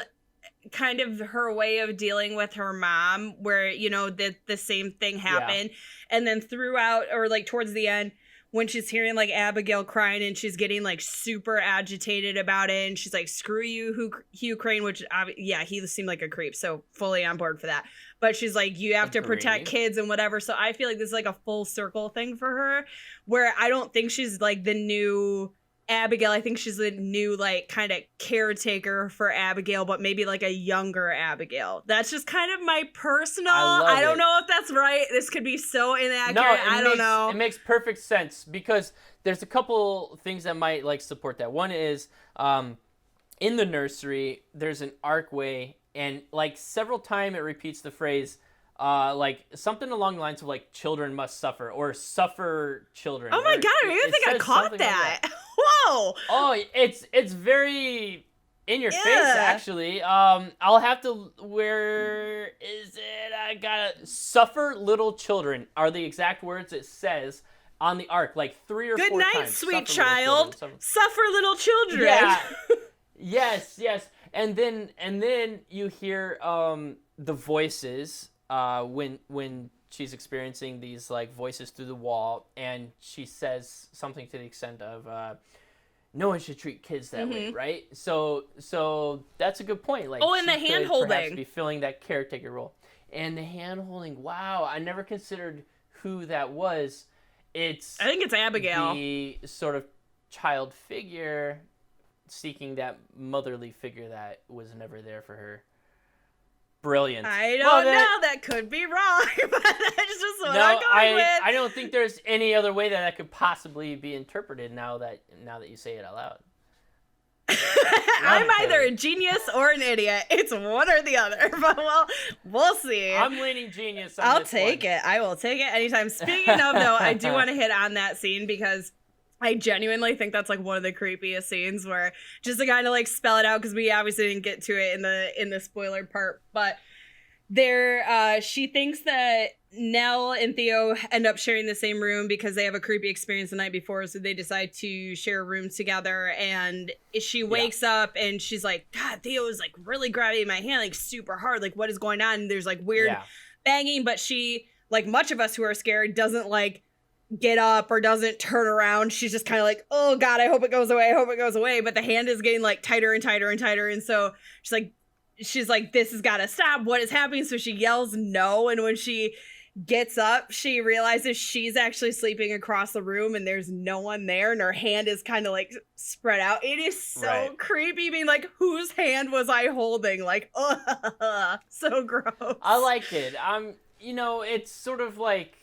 kind of her way of dealing with her mom, where the same thing happened, and then throughout or like towards the end, when she's hearing like Abigail crying and she's getting like super agitated about it, and she's like, screw you, Hugh Crane, which he seemed like a creep, so fully on board for that. But she's like, you have to protect kids and whatever. So I feel like this is like a full circle thing for her, where I don't think she's like the new Abigail. I think she's the new like kind of caretaker for Abigail, but maybe like a younger Abigail. That's just kind of my personal. I don't know if that's right. This could be so inaccurate. I don't know. It makes perfect sense because there's a couple things that might like support that. One is in the nursery, there's an archway, and like several times it repeats the phrase like something along the lines of like children must suffer or suffer children. Oh my god, I don't even think I caught that. Whoa. Oh, it's very in your face actually. I'll have to, where is it? I gotta suffer little children are the exact words it says on the arc, like 3 or 4 times. Good night, sweet child. Suffer little children. Yeah. Yes. And then you hear the voices when she's experiencing these like voices through the wall, and she says something to the extent of no one should treat kids that way, right? So that's a good point. Like, and the hand holding, perhaps be filling that caretaker role, and the hand holding. Wow, I never considered who that was. I think it's Abigail, the sort of child figure seeking that motherly figure that was never there for her. Brilliant. I don't know. That could be wrong, but that's just what I'm going with. I don't think there's any other way that could possibly be interpreted now that you say it out loud. I'm either a genius or an idiot. It's one or the other, but we'll see. I'm leaning genius on I'll take it. I will take it anytime. Speaking of, though, I do want to hit on that scene because I genuinely think that's like one of the creepiest scenes, where just to kind of like spell it out, because we obviously didn't get to it in the spoiler part, but she thinks that Nell and Theo end up sharing the same room because they have a creepy experience the night before, so they decide to share rooms together. And she wakes up and she's like, God, Theo is like really grabbing my hand like super hard, like what is going on? And there's like weird banging, but she, like much of us who are scared, doesn't like get up or doesn't turn around. She's just kind of like, oh God, I hope it goes away. But the hand is getting like tighter and tighter and tighter. And so she's like, this has got to stop. What is happening? So she yells no. And when she gets up, she realizes she's actually sleeping across the room and there's no one there. And her hand is kind of like spread out. It is so creepy, being like, whose hand was I holding? Like, so gross. I like it. It's sort of like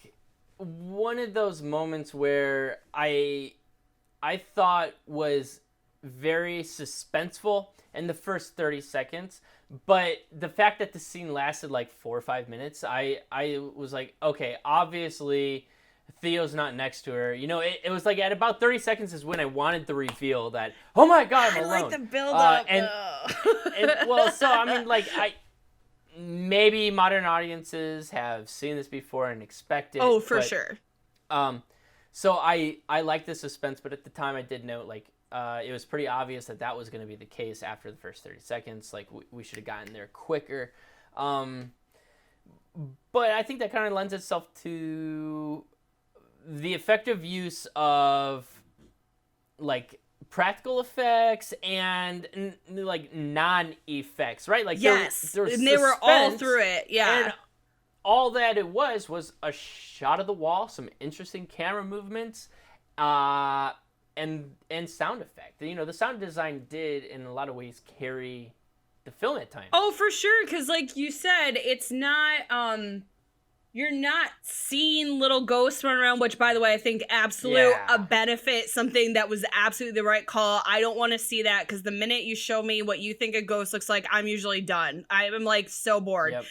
one of those moments where I thought was very suspenseful in the first 30 seconds, but the fact that the scene lasted like 4 or 5 minutes, I was like, okay, obviously Theo's not next to her. You know, it was like at about 30 seconds is when I wanted the reveal that, oh my God, I'm alone. I like the build-up, and well, so, I mean, like, maybe modern audiences have seen this before and expect it. Oh, for sure. So I like the suspense, but at the time I did note, like, it was pretty obvious that was going to be the case after the first 30 seconds. Like, we should have gotten there quicker. But I think that kind of lends itself to the effective use of, like, practical effects and like non-effects, right? Like, yes, there was and they were all through it. Yeah, and all that it was a shot of the wall, some interesting camera movements, and sound effect. You know, the sound design did in a lot of ways carry the film at times. Oh, for sure, because like you said, it's not you're not seeing little ghosts run around, which, by the way, I think a benefit, something that was absolutely the right call. I don't want to see that, because the minute you show me what you think a ghost looks like, I'm usually done. I'm like so bored. Yep.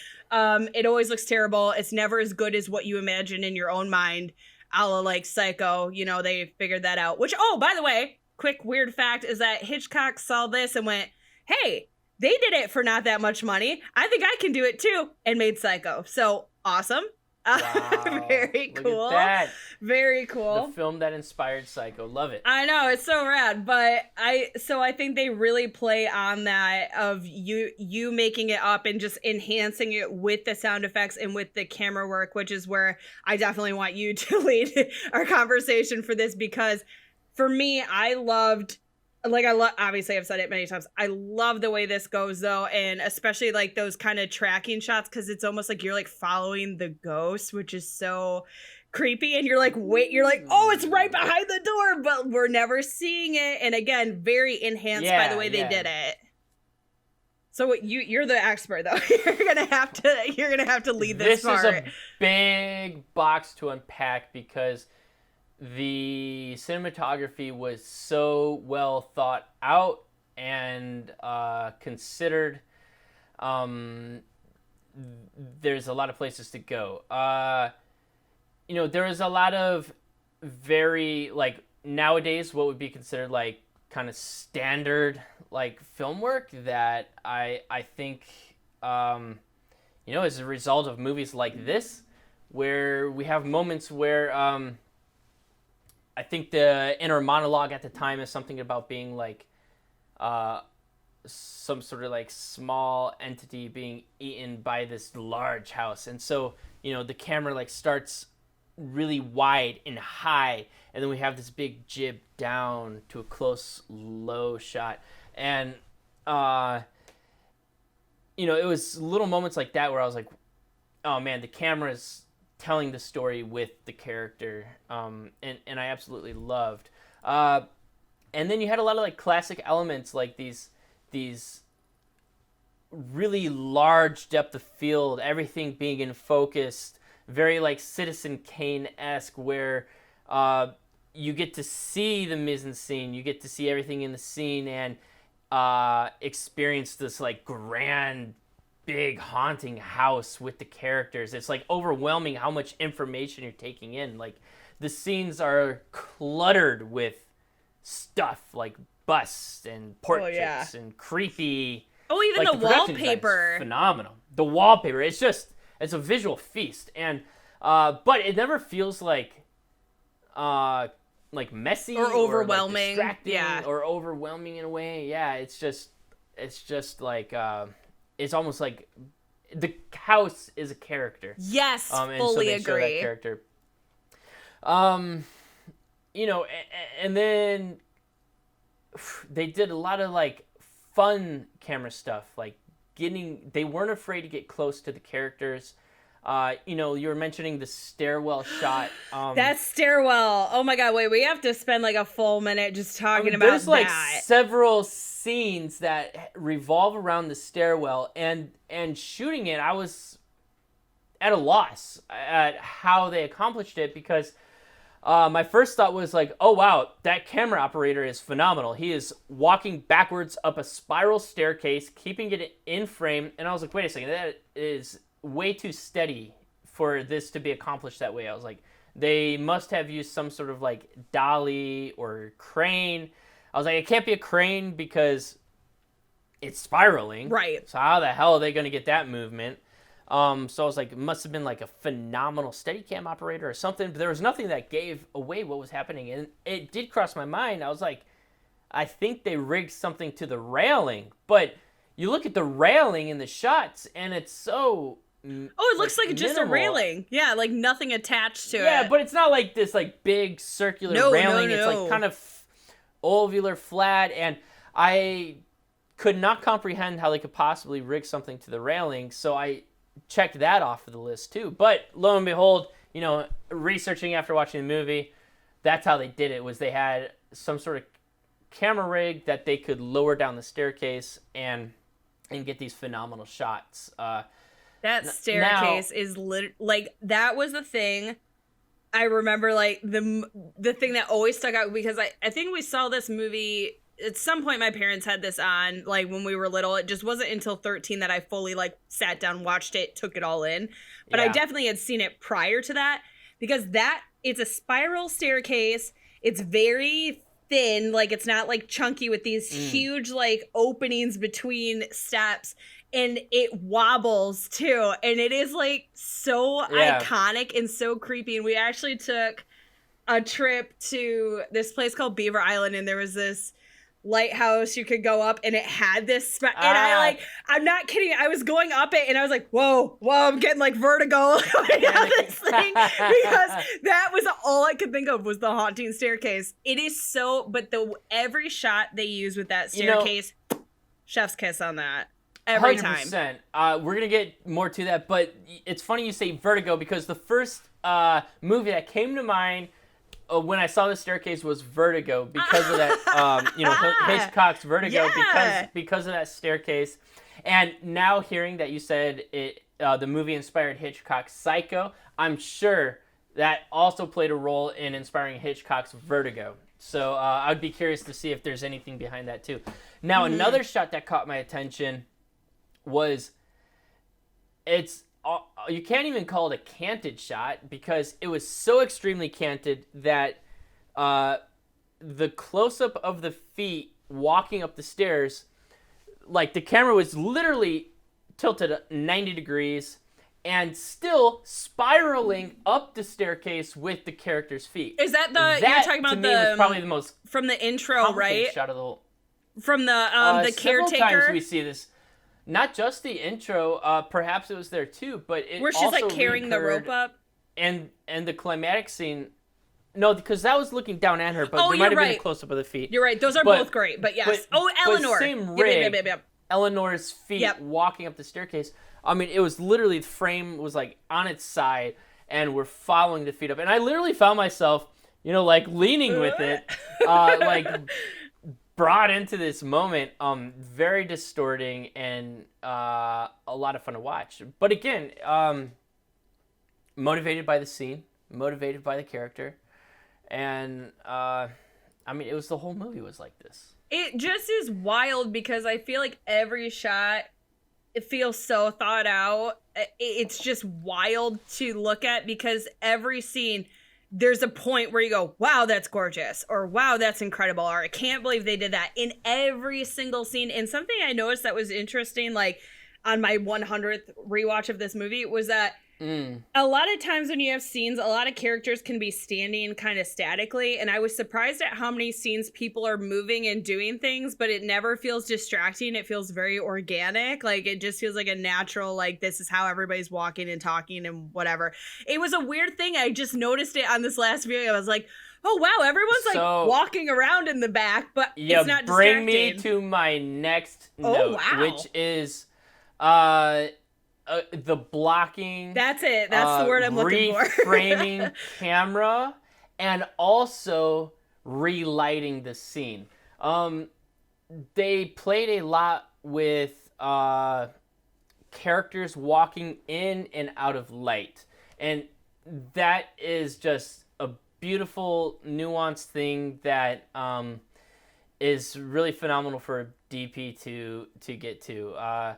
It always looks terrible. It's never as good as what you imagine in your own mind. A la like Psycho, you know, they figured that out. Which, oh, by the way, quick weird fact is that Hitchcock saw this and went, hey, they did it for not that much money. I think I can do it too, and made Psycho. So awesome. Wow. Very cool. Look at that. Very cool. The film that inspired Psycho. Love it. I know, it's so rad. But I think they really play on that of you making it up and just enhancing it with the sound effects and with the camera work, which is where I definitely want you to lead our conversation for this, because for me, I loved, like, obviously I've said it many times, I love the way this goes though, and especially like those kind of tracking shots, because it's almost like you're like following the ghost, which is so creepy, and you're like, oh, it's right behind the door, but we're never seeing it. And again, very enhanced by the way they did it. So you're the expert though. You're gonna have to lead this part. This is a big box to unpack, because the cinematography was so well thought out and considered. There's a lot of places to go. You know, there is a lot of very, like, nowadays what would be considered like kind of standard like film work that I think you know, as a result of movies like this, where we have moments where I think the inner monologue at the time is something about being like some sort of like small entity being eaten by this large house. And so, you know, the camera like starts really wide and high, and then we have this big jib down to a close low shot. And you know, it was little moments like that where I was like, oh man, the camera's telling the story with the character, and I absolutely loved. And then you had a lot of like classic elements, like these really large depth of field, everything being in focus, very like Citizen Kane-esque, where you get to see the mise-en-scene, you get to see everything in the scene, and experience this like grand, big haunting house with the characters. It's like overwhelming how much information you're taking in. Like, the scenes are cluttered with stuff like busts and portraits and creepy. Oh, even like, the wallpaper. Phenomenal. The wallpaper. It's a visual feast. And but it never feels like messy or overwhelming, or, like, distracting, or overwhelming in a way. Yeah, it's just like it's almost like the house is a character. Yes, fully so they agree. Show that character. You know, and then they did a lot of like fun camera stuff, like they weren't afraid to get close to the characters. You know, you were mentioning the stairwell shot. That stairwell. Oh my God, wait, we have to spend like a full minute just talking about there's like that. Several scenes that revolve around the stairwell, and shooting it, I was at a loss at how they accomplished it, because my first thought was like, oh wow, that camera operator is phenomenal. He is walking backwards up a spiral staircase, keeping it in frame, and I was like, wait a second, that is way too steady for this to be accomplished that way. I was like, they must have used some sort of like dolly or crane. I was like, it can't be a crane because it's spiraling. Right. So how the hell are they going to get that movement? So I was like, it must have been like a phenomenal Steadicam operator or something. But there was nothing that gave away what was happening. And it did cross my mind. I was like, I think they rigged something to the railing. But you look at the railing in the shots, and it's so... Oh, it looks like just a railing. Yeah, like nothing attached to it. Yeah, but it's not like this like big circular railing. No. It's like kind of ovular, flat, and I could not comprehend how they could possibly rig something to the railing, so I checked that off of the list too. But lo and behold, researching after watching the movie, that's how they did it, was they had some sort of camera rig that they could lower down the staircase and get these phenomenal shots. That staircase is like, that was the thing. I remember like the thing that always stuck out, because I think we saw this movie at some point. My parents had this on like when we were little. It just wasn't until 13 that I fully like sat down, watched it, took it all in. But I definitely had seen it prior to that, because it's a spiral staircase. It's very thin, like it's not like chunky with these huge like openings between steps. And it wobbles too, and it is like so iconic and so creepy. And we actually took a trip to this place called Beaver Island, and there was this lighthouse you could go up, and it had this and I'm not kidding, I was going up it and I was like, whoa, I'm getting like vertigo going down this thing, because that was all I could think of was the haunting staircase. It is so, but every shot they use with that staircase, chef's kiss on that. Every 100%. time. We're going to get more to that, but it's funny you say Vertigo, because the first movie that came to mind when I saw the staircase was Vertigo, because of that, Hitchcock's Vertigo, because of that staircase. And now hearing that you said the movie inspired Hitchcock's Psycho, I'm sure that also played a role in inspiring Hitchcock's Vertigo. So I'd be curious to see if there's anything behind that too. Now, another shot that caught my attention was, you can't even call it a canted shot, because it was so extremely canted that the close-up of the feet walking up the stairs, like the camera was literally tilted 90 degrees and still spiraling up the staircase with the character's feet. Is that you're talking about, to me, was probably the most from the intro, right? Shot of the whole, from the caretaker. Several times we see this. Not just the intro, perhaps it was there too, but it where she's also like carrying the rope up, and the climatic scene. No, because that was looking down at her, but there might have been a close up of the feet. You're right; those are both great. But yes, Eleanor, same rig, yep. Eleanor's feet walking up the staircase. I mean, it was literally, the frame was like on its side, and we're following the feet up, and I literally found myself, like leaning with it, like. Brought into this moment, very distorting and a lot of fun to watch. But again, motivated by the scene, motivated by the character, and it was, the whole movie was like this. It just is wild, because I feel like every shot, it feels so thought out. It's just wild to look at, because every scene, there's a point where you go, wow, that's gorgeous, or wow, that's incredible, or I can't believe they did that in every single scene. And something I noticed that was interesting, like on my 100th rewatch of this movie, was that a lot of times when you have scenes, a lot of characters can be standing kind of statically, and I was surprised at how many scenes people are moving and doing things, but it never feels distracting. It feels very organic. Like, it just feels like a natural, like, this is how everybody's walking and talking and whatever. It was a weird thing. I just noticed it on this last video. I was like, oh wow, everyone's like walking around in the back, but it's not distracting. Bring me to my next note, which is the blocking. That's it. That's the word I'm looking for. Reframing camera, and also relighting the scene. They played a lot with characters walking in and out of light, and that is just a beautiful, nuanced thing that is really phenomenal for a DP to get to.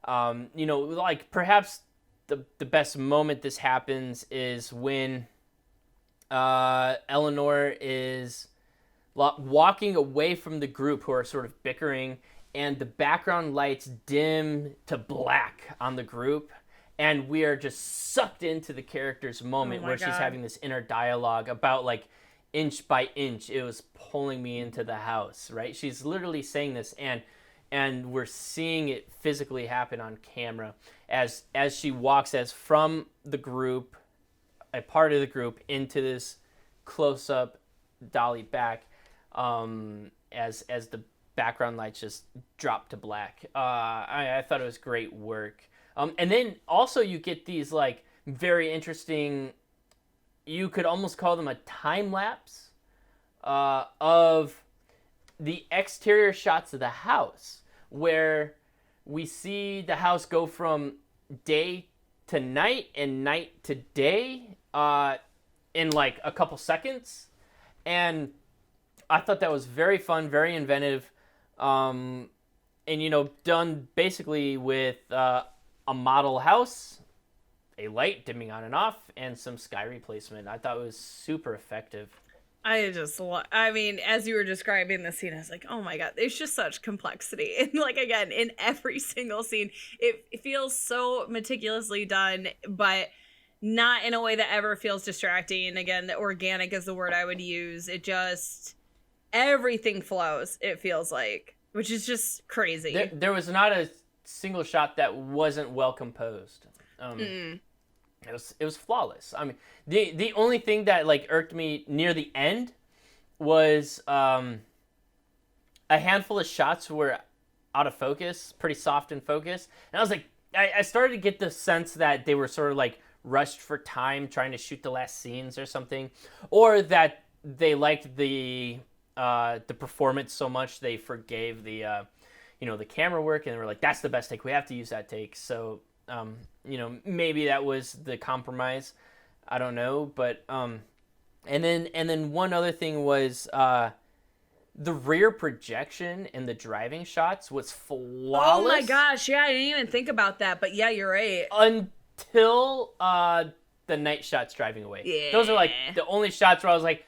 Like perhaps the best moment this happens is when Eleanor is walking away from the group who are sort of bickering, and the background lights dim to black on the group, and we are just sucked into the character's moment where she's having this inner dialogue about like inch by inch it was pulling me into the house, right? She's literally saying this, and we're seeing it physically happen on camera as she walks from the group, a part of the group, into this close-up dolly back, as the background lights just drop to black. I thought it was great work. And then also you get these like very interesting, you could almost call them a time lapse of the exterior shots of the house, where we see the house go from day to night and night to day in like a couple seconds. And I thought that was very fun, very inventive, and done basically with a model house, a light dimming on and off, and some sky replacement. I thought it was super effective. I mean, as you were describing the scene, I was like, oh my God, there's just such complexity. And like, again, in every single scene, it feels so meticulously done, but not in a way that ever feels distracting. And again, the organic is the word I would use. It just, everything flows, it feels like, which is just crazy. There was not a single shot that wasn't well composed. It was flawless. I mean, the only thing that like irked me near the end was a handful of shots were out of focus, pretty soft in focus, and I was like, I started to get the sense that they were sort of like rushed for time, trying to shoot the last scenes or something, or that they liked the performance so much they forgave the the camera work, and they were like, that's the best take, we have to use that take. So maybe that was the compromise. I don't know, but and then one other thing was the rear projection in the driving shots was flawless. Oh my gosh, yeah, I didn't even think about that, but yeah, you're right. Until the night shots driving away. Yeah. Those are like the only shots where I was like,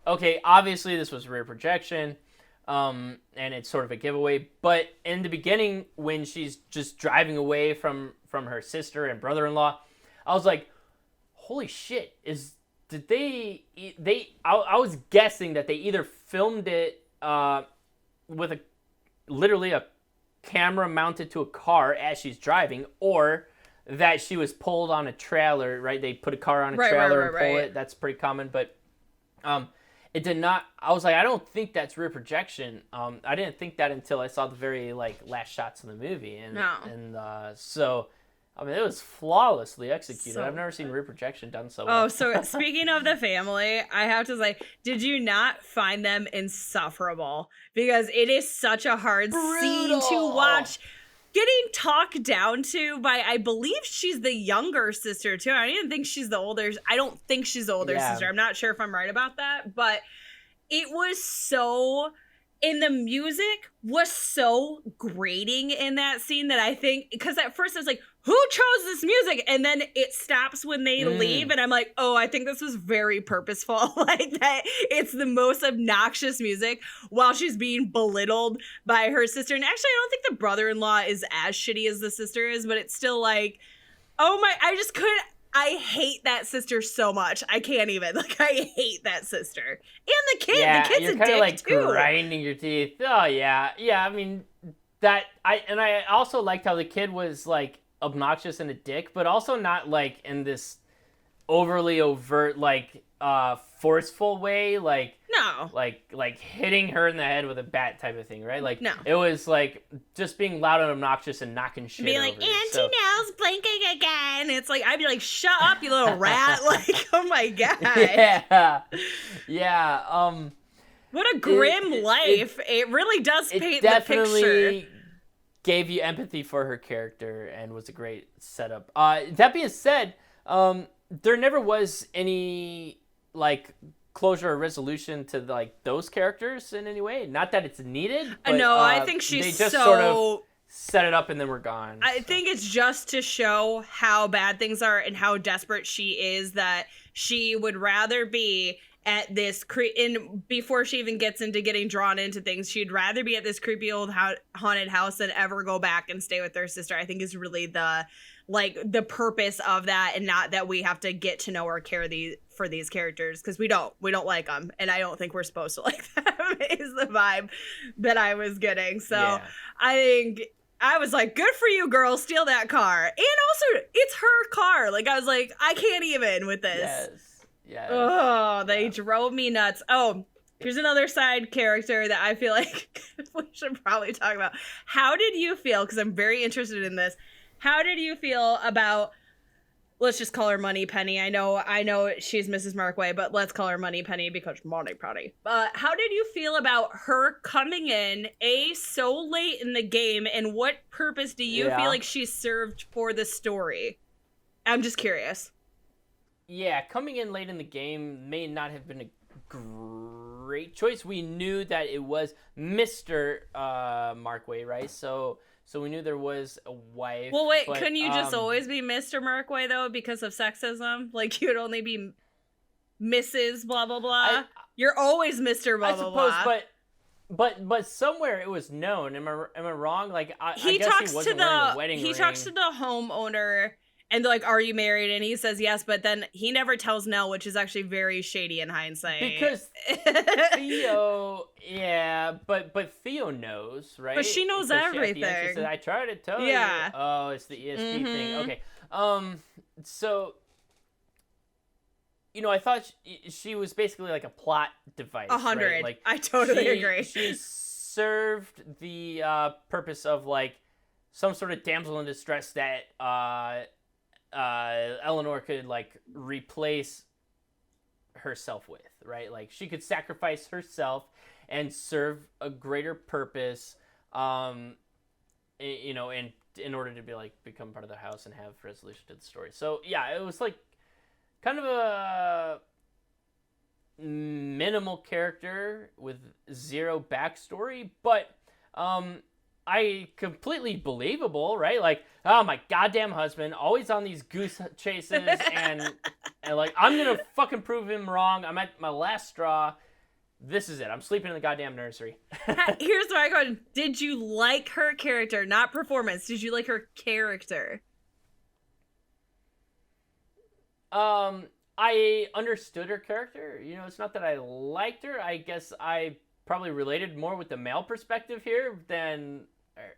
okay, obviously this was rear projection. And it's sort of a giveaway, but in the beginning when she's just driving away from her sister and brother-in-law, I was like, holy shit, I was guessing that they either filmed it with literally a camera mounted to a car as she's driving, or that she was pulled on a trailer, right? They put a car on a trailer and pull it. That's pretty common, but it did not. I was like, I don't think that's rear projection. I didn't think that until I saw the very last shots in the movie, and so I mean, it was flawlessly executed. I've never seen rear projection done so well. Oh, so speaking of the family, I have to say, did you not find them insufferable? Because it is such a hard scene to watch. Getting talked down to by, I believe she's the younger sister too. I didn't think she's the older. I don't think she's the older sister. I'm not sure if I'm right about that, but it was so, and the music was so grating in that scene that I think, because at first I was like, who chose this music? And then it stops when they leave, and I'm like, oh, I think this was very purposeful. Like that, it's the most obnoxious music while she's being belittled by her sister. And actually, I don't think the brother-in-law is as shitty as the sister is, but it's still like, oh my, I hate that sister so much. I can't even. I hate that sister. And the kid. Yeah, the kid's you're kind of like too. grinding your teeth. Oh yeah. I mean, I also liked how the kid was like obnoxious and a dick, but also not like in this overly overt forceful way, like hitting her in the head with a bat type of thing, right? Like, no, it was like just being loud and obnoxious and knocking shit being like, Auntie Nell's blinking again. It's like, I'd be like, shut up, you little rat. Like, oh my god. Yeah. What a grim life. It really does paint the picture. Gave you empathy for her character and was a great setup. That being said, there never was any closure or resolution to those characters in any way. Not that it's needed. But, no, I think she's they just sort of set it up and then we're gone. I think it's just to show how bad things are and how desperate she is, that she would rather be at this before she even gets into getting drawn into things, she'd rather be at this creepy old haunted house than ever go back and stay with her sister. I think is really the purpose of that, and not that we have to get to know or care for these characters, because we don't like them, and I don't think we're supposed to like them is the vibe that I was getting. So yeah. I think I was like, good for you, girl, steal that car. And also, it's her car. Like, I was like, I can't even with this. Yes. Oh, they drove me nuts. Oh, here's another side character that I feel like we should probably talk about. How did you feel, because I'm very interested in this, how did you feel about, let's just call her Money Penny. I know she's Mrs. Markway, but let's call her Money Penny because Money Penny. How did you feel about her coming in, so late in the game, and what purpose do you feel like she served for the story? I'm just curious. Yeah, coming in late in the game may not have been a great choice. We knew that it was Mr. Markway, right? So we knew there was a wife. Well, wait, couldn't you just always be Mr. Markway, though, because of sexism? Like, you would only be Mrs. blah, blah, blah? You're always Mr. blah, blah, blah. I suppose, but somewhere it was known. Am I wrong? Like, I guess he wasn't wearing a wedding ring. He talks to the homeowner, and they're like, are you married? And he says yes, but then he never tells Nell, which is actually very shady in hindsight. Because Theo, but Theo knows, right? But she knows everything. She said, I tried to tell you. Oh, it's the ESP thing. Okay. So, I thought she was basically like a plot device. 100. Right? Like, I totally agree. She served the purpose of like some sort of damsel in distress that Eleanor could like replace herself with, right? Like she could sacrifice herself and serve a greater purpose, in order to be like become part of the house and have resolution to the story. So yeah, it was like kind of a minimal character with zero backstory, but I completely believable, right? Like, oh, my goddamn husband, always on these goose chases, and like, I'm gonna fucking prove him wrong. I'm at my last straw. This is it. I'm sleeping in the goddamn nursery. Here's my question. Did you like her character? Not performance. Did you like her character? I understood her character. It's not that I liked her. I guess I probably related more with the male perspective here than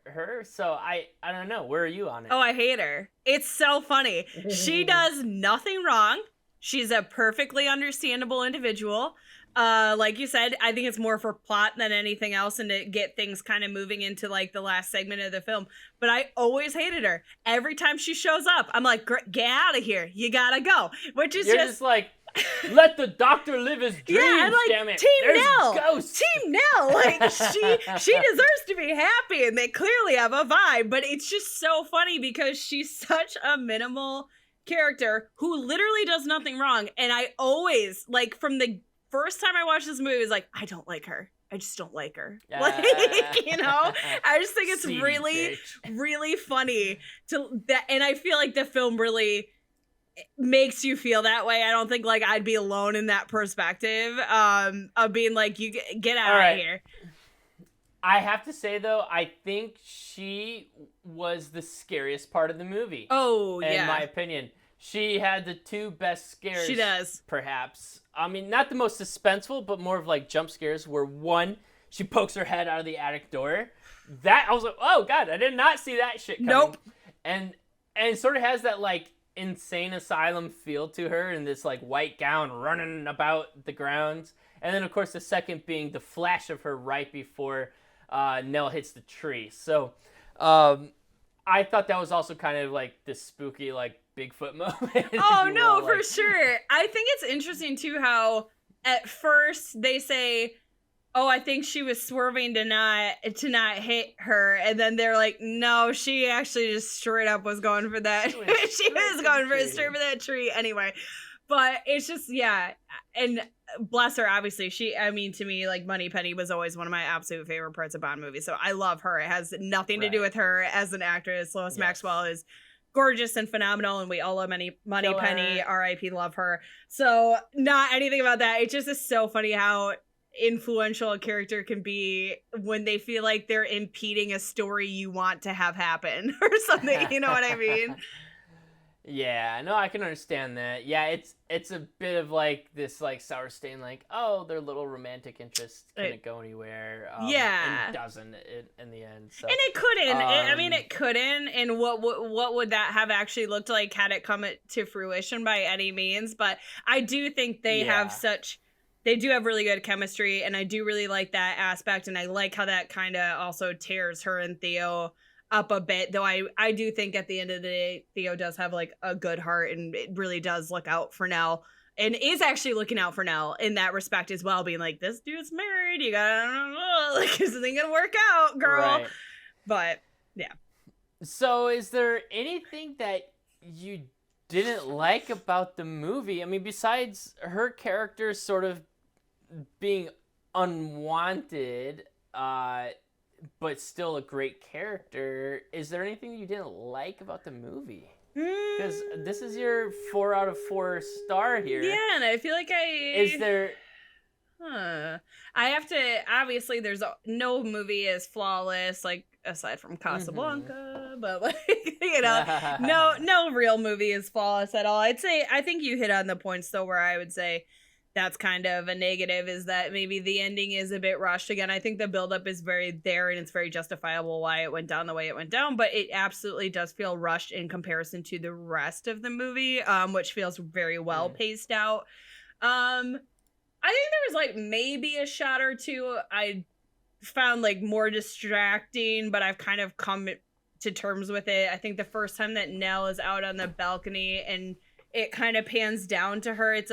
her. So I don't know. Where are you on it? Oh, I hate her. It's so funny. She does nothing wrong. She's a perfectly understandable individual. Like you said, I think it's more for plot than anything else, and to get things kind of moving into like the last segment of the film. But I always hated her. Every time she shows up, I'm like, get out of here. You gotta go. Which is You're just like, let the doctor live his dreams, yeah, like, damn it. Team Nell. Ghosts. Team Nell. Like, she deserves to be happy, and they clearly have a vibe. But it's just so funny because she's such a minimal character who literally does nothing wrong. And I always, like, from the first time I watched this movie, I was like, I don't like her. I just don't like her. Like, I just think it's really funny and I feel like the film really makes you feel that way. I don't think like I'd be alone in that perspective of being like, you get out of here. I have to say though, I think she was the scariest part of the movie. Oh, yeah. In my opinion. She had the two best scares. She does. Perhaps. I mean, not the most suspenseful, but more of like jump scares where one, she pokes her head out of the attic door. That, I was like, oh God, I did not see that shit coming. Nope. And it sort of has that like insane asylum feel to her in this like white gown running about the grounds. And then of course the second being the flash of her right before Nell hits the tree. So I thought that was also kind of like this spooky like Bigfoot moment. Oh no, for sure. I think it's interesting too how at first they say, oh, I think she was swerving to not hit her, and then they're like, no, she actually just straight up was going for that. She was going straight for that tree anyway. But it's just, yeah. And bless her, obviously. To me, like, Moneypenny was always one of my absolute favorite parts of Bond movies. So I love her. It has nothing to do with her as an actress. Lois Maxwell is gorgeous and phenomenal, and we all love Moneypenny. R.I.P. Love her. So not anything about that. It just is so funny how influential a character can be when they feel like they're impeding a story you want to have happen or something. You know what I mean? Yeah, no, I can understand that. Yeah, it's a bit of like this like sour stain, like, oh, their little romantic interest couldn't go anywhere. And doesn't in the end. So. And it couldn't. It couldn't. And what would that have actually looked like had it come to fruition by any means? But I do think they do have really good chemistry, and I do really like that aspect, and I like how that kind of also tears her and Theo up a bit, though I do think at the end of the day Theo does have like a good heart and it really does look out for Nell and is actually looking out for Nell in that respect as well, being like, this dude's married, you gotta like, is it gonna work out, girl? Right. But yeah. So is there anything that you didn't like about the movie? I mean, besides her character sort of being unwanted, but still a great character, is there anything you didn't like about the movie? Because this is your 4 out of 4 star here. Yeah, and I feel like Is there... I have to... Obviously, no movie is flawless, like, aside from Casablanca, but, like, you know, no real movie is flawless at all. I think you hit on the points, though, where I would say that's kind of a negative, is that maybe the ending is a bit rushed. Again, I think the buildup is very there and it's very justifiable why it went down the way it went down, but it absolutely does feel rushed in comparison to the rest of the movie, which feels very well paced out. I think there was like maybe a shot or two I found like more distracting, but I've kind of come to terms with it. I think the first time that Nell is out on the balcony and it kind of pans down to her, it's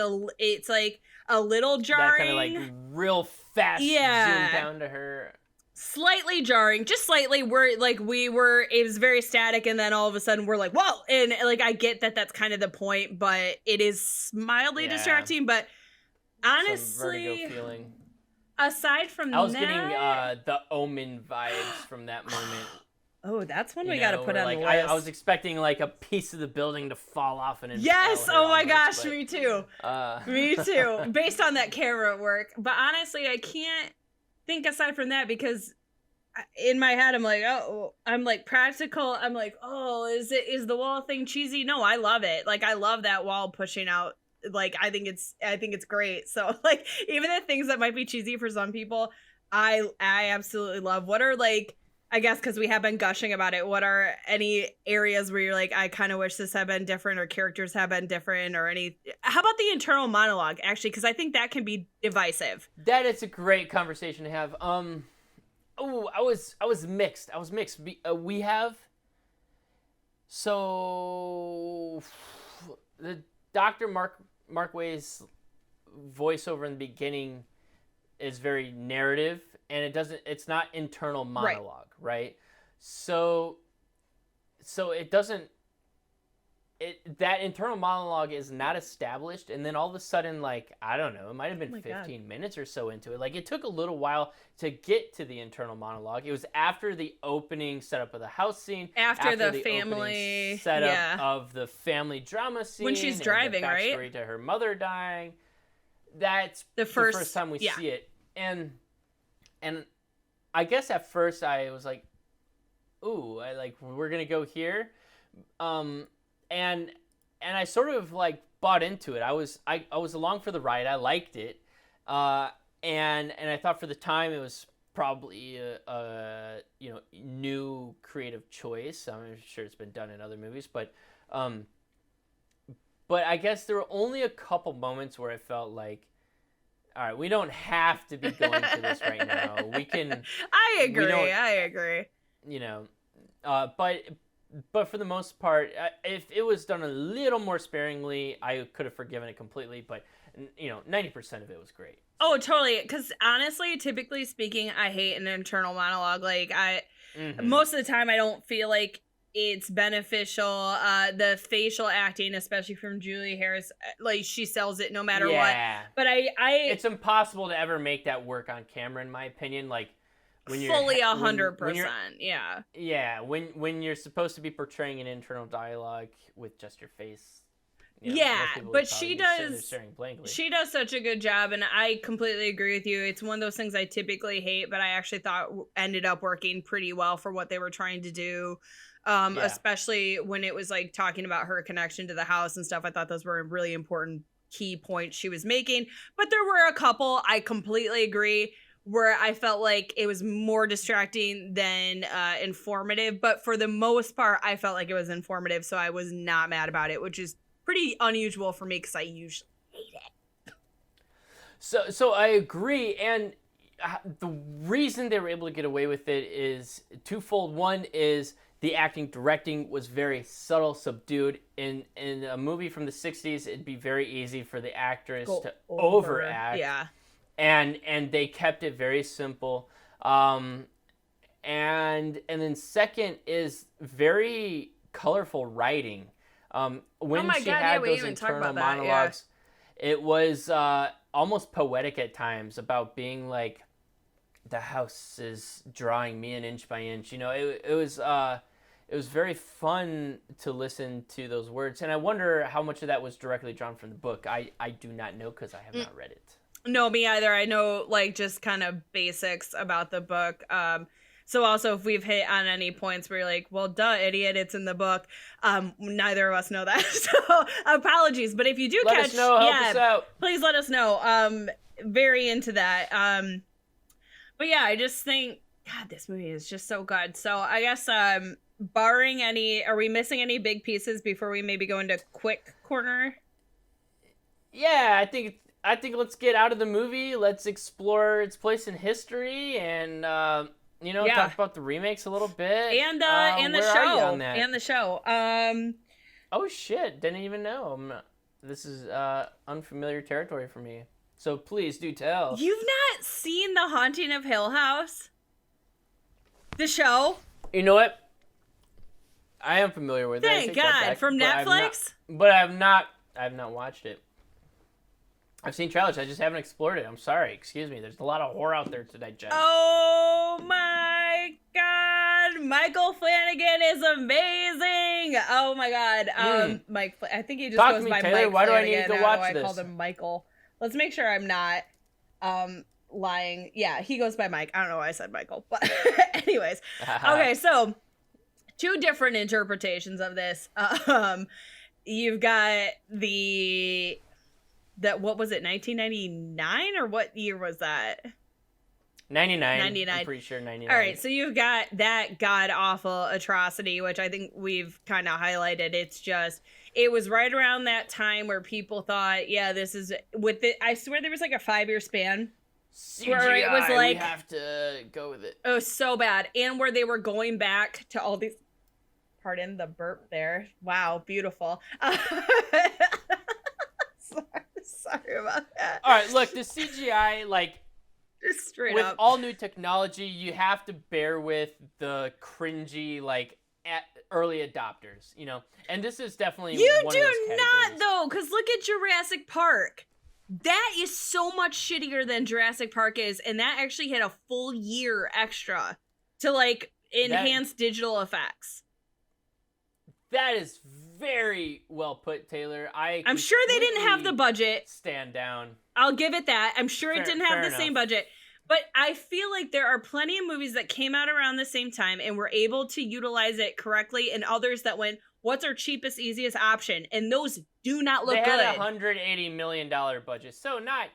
like a little jarring. That kind of like real fast zoom down to her. Slightly jarring, just slightly. It was very static, and then all of a sudden we're like, whoa! And like I get that that's kind of the point, but it is mildly distracting. But honestly, some vertigo feeling. Aside from I was getting the Omen vibes from that moment. Oh, that's one we got to put on the list. I was expecting like a piece of the building to fall off and yes, oh my gosh, me too. Me too. Based on that camera work, but honestly, I can't think aside from that because in my head I'm like practical. I'm like, oh, is the wall thing cheesy? No, I love it. Like I love that wall pushing out. Like I think it's great. So like even the things that might be cheesy for some people, I absolutely love. What are like, I guess because we have been gushing about it, what are any areas where you're like, I kind of wish this had been different or characters have been different or any... How about the internal monologue, actually? Because I think that can be divisive. That is a great conversation to have. I was mixed. We have... So... The Dr. Mark Waid's voiceover in the beginning is very narrative, and it's not internal monologue, right? So it doesn't, that internal monologue is not established, and then all of a sudden, like, I don't know, it might have been 15 minutes or so into it. Like, it took a little while to get to the internal monologue. It was after the opening setup of the house scene, after the family setup of the family drama scene, when she's driving, right? Backstory to her mother dying. That's the first time we see it. And I guess at first I was like, ooh, we're going to go here. And I sort of like bought into it. I was along for the ride. I liked it. And I thought for the time it was probably a new creative choice. I'm sure it's been done in other movies, but I guess there were only a couple moments where I felt like, all right, we don't have to be going to this right now. We can. I agree. You know, but for the most part, if it was done a little more sparingly, I could have forgiven it completely. But 90% of it was great. Oh, totally. Because honestly, typically speaking, I hate an internal monologue. Like most of the time, I don't feel like it's beneficial. The facial acting, especially from Julie Harris, like she sells it no matter what. But it's impossible to ever make that work on camera, in my opinion. Like when you're fully 100%. Yeah. When you're supposed to be portraying an internal dialogue with just your face. But she does such a good job, and I completely agree with you. It's one of those things I typically hate, but I actually thought ended up working pretty well for what they were trying to do. Especially when it was like talking about her connection to the house and stuff. I thought those were really important key points she was making. But there were a couple, I completely agree, where I felt like it was more distracting than informative. But for the most part, I felt like it was informative, so I was not mad about it, which is pretty unusual for me because I usually hate it. So I agree, and the reason they were able to get away with it is twofold. One is the acting, directing was very subtle, subdued. In a movie from the 60s, it'd be very easy for the actress to overact. Yeah. And they kept it very simple. And then second is very colorful writing. When she had those internal monologues, it was almost poetic at times about being like, the house is drawing me an inch by inch. It was very fun to listen to those words. And I wonder how much of that was directly drawn from the book. I do not know because I have not read it. No, me either. I know like just kind of basics about the book. So also if we've hit on any points where you're like, well, duh, idiot, it's in the book. Neither of us know that. So apologies. But if you do let us know, help us out. Please let us know. Very into that. But yeah, I just think, God, this movie is just so good. So I guess barring any, are we missing any big pieces before we maybe go into quick corner? Yeah, I think let's get out of the movie. Let's explore its place in history and talk about the remakes a little bit. And the show. And the show. Oh shit, didn't even know. This is unfamiliar territory for me. So please do tell. You've not seen The Haunting of Hill House? The show? You know what? I am familiar with it. Thank God. From Netflix? But I have not watched it. I've seen trailers. I just haven't explored it. I'm sorry. Excuse me. There's a lot of horror out there to digest. Oh my God. Michael Flanagan is amazing. Oh my God. Mike, I think he just Talk goes to me, by Taylor. Mike Why Flanagan. do I need to go watch I this? called him Michael. Let's make sure I'm not lying. Yeah, he goes by Mike. I don't know why I said Michael. But anyways. Okay, so two different interpretations of this. You've got what was it, 1999 or what year was that? 99. I'm pretty sure 99. All right, so you've got that god-awful atrocity, which I think we've kind of highlighted. It was right around that time where people thought, yeah, this is with it. I swear there was like a 5-year span. CGI, where it was like, we have to go with it. It was so bad. And where they were going back to all these, pardon the burp there. Wow, beautiful. Sorry about that. All right, look, the CGI, like, just straight with up. all new technology, you have to bear with the cringy, like, early adopters, And this is definitely you one of those do not, though, because look at Jurassic Park. That is so much shittier than Jurassic Park is, and that actually had a full year extra to, like, enhance digital effects. That is very well put, Taylor. I'm sure they didn't have the budget. Stand down. I'll give it that. I'm sure it didn't have the same budget. But I feel like there are plenty of movies that came out around the same time and were able to utilize it correctly, and others that went, what's our cheapest, easiest option? And those do not look good. They had a $180 million budget. So that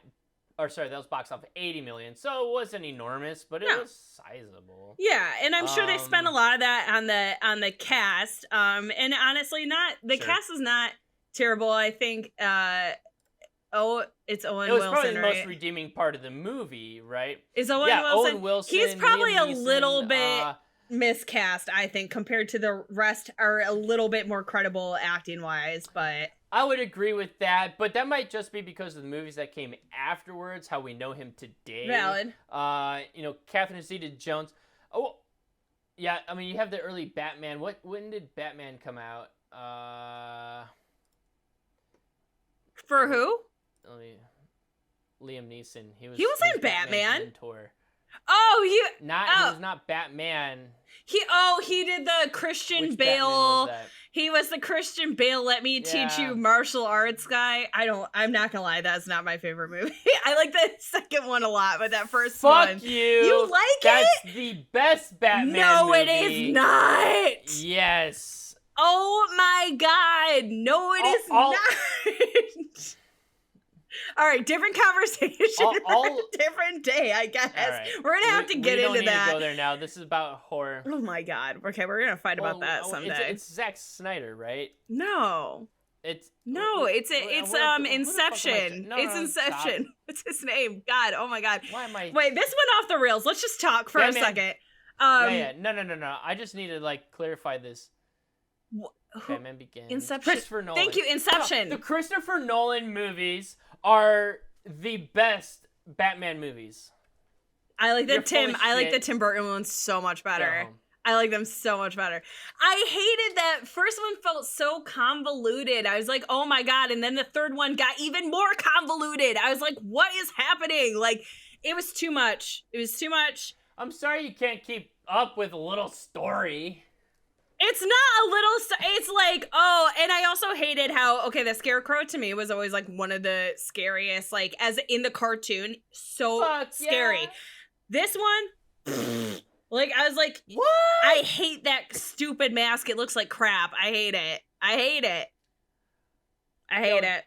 was box office, $80 million. So it wasn't enormous, but it was sizable. Yeah, and I'm sure they spent a lot of that on the cast. And honestly, cast is not terrible. I think it's Owen Wilson. It was probably the most redeeming part of the movie, right? Is Owen Wilson? Owen Wilson. He's probably a little bit miscast, I think, compared to the rest, are a little bit more credible acting wise, but I would agree with that, but that might just be because of the movies that came afterwards, how we know him today. Valid. Catherine Zeta-Jones. Oh, Yeah, I mean, you have the early Batman. When did Batman come out? For who? Liam Neeson. He was in Batman. Mentor. Oh, he was not Batman. He did the Christian Which Bale. Batman was that? He was the Christian Bale, let me teach you martial arts guy. I'm not gonna lie, that's not my favorite movie. I like the second one a lot, but that first one. Fuck you. You like That's it? the best Batman No, movie. it is not. Yes. Oh my god. No, it is not. All right, different conversation for a different day, I guess. Right. We're gonna have to get into that. We don't need to go there now. This is about horror. Oh my god. Okay, we're gonna fight about that someday. It's Zack Snyder, right? No. It's Inception. It's Inception. Stop. What's his name? God. Oh my god. Why am I? Wait, this went off the rails. Let's just talk for a second. Yeah. No. I just need to clarify this. Batman Begins. Inception. Christopher Nolan. Thank you, Inception. No, the Christopher Nolan movies are the best Batman movies. I like the Tim Burton ones so much better. I like them so much better. I hated that first one felt so convoluted. I was like, oh my god. And then the third one got even more convoluted. I was like, what is happening? Like, it was too much. It was too much. I'm sorry you can't keep up with a little story. It's not a little, it's like, oh, and I also hated how, the Scarecrow to me was always like one of the scariest, like as in the cartoon, so scary. Yeah. This one, like I was like, what? I hate that stupid mask. It looks like crap. I hate it. I hate it.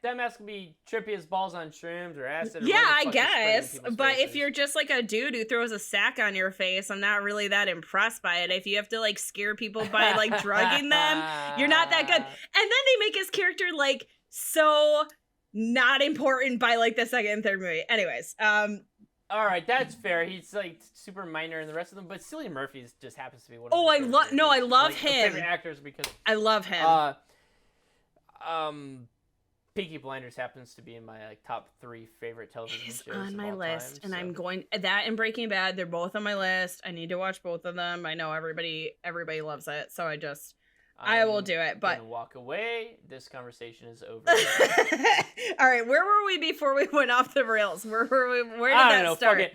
That mask can be trippy as balls on shrooms or acid. Or I guess. But if you're just like a dude who throws a sack on your face, I'm not really that impressed by it. If you have to like scare people by like drugging them, you're not that good. And then they make his character like so not important by like the second and third movie. Anyways, all right, that's fair. He's like super minor in the rest of them, but Cillian Murphy just happens to be one of I love him. Favorite actors because I love him. Peaky Blinders happens to be in my top 3 favorite television shows. It's on my list, time, and I'm going that and Breaking Bad. They're both on my list. I need to watch both of them. I know everybody loves it, so I will do it. But walk away. This conversation is over. All right, where were we before we went off the rails? Where were we? Where did that start? Fuck it.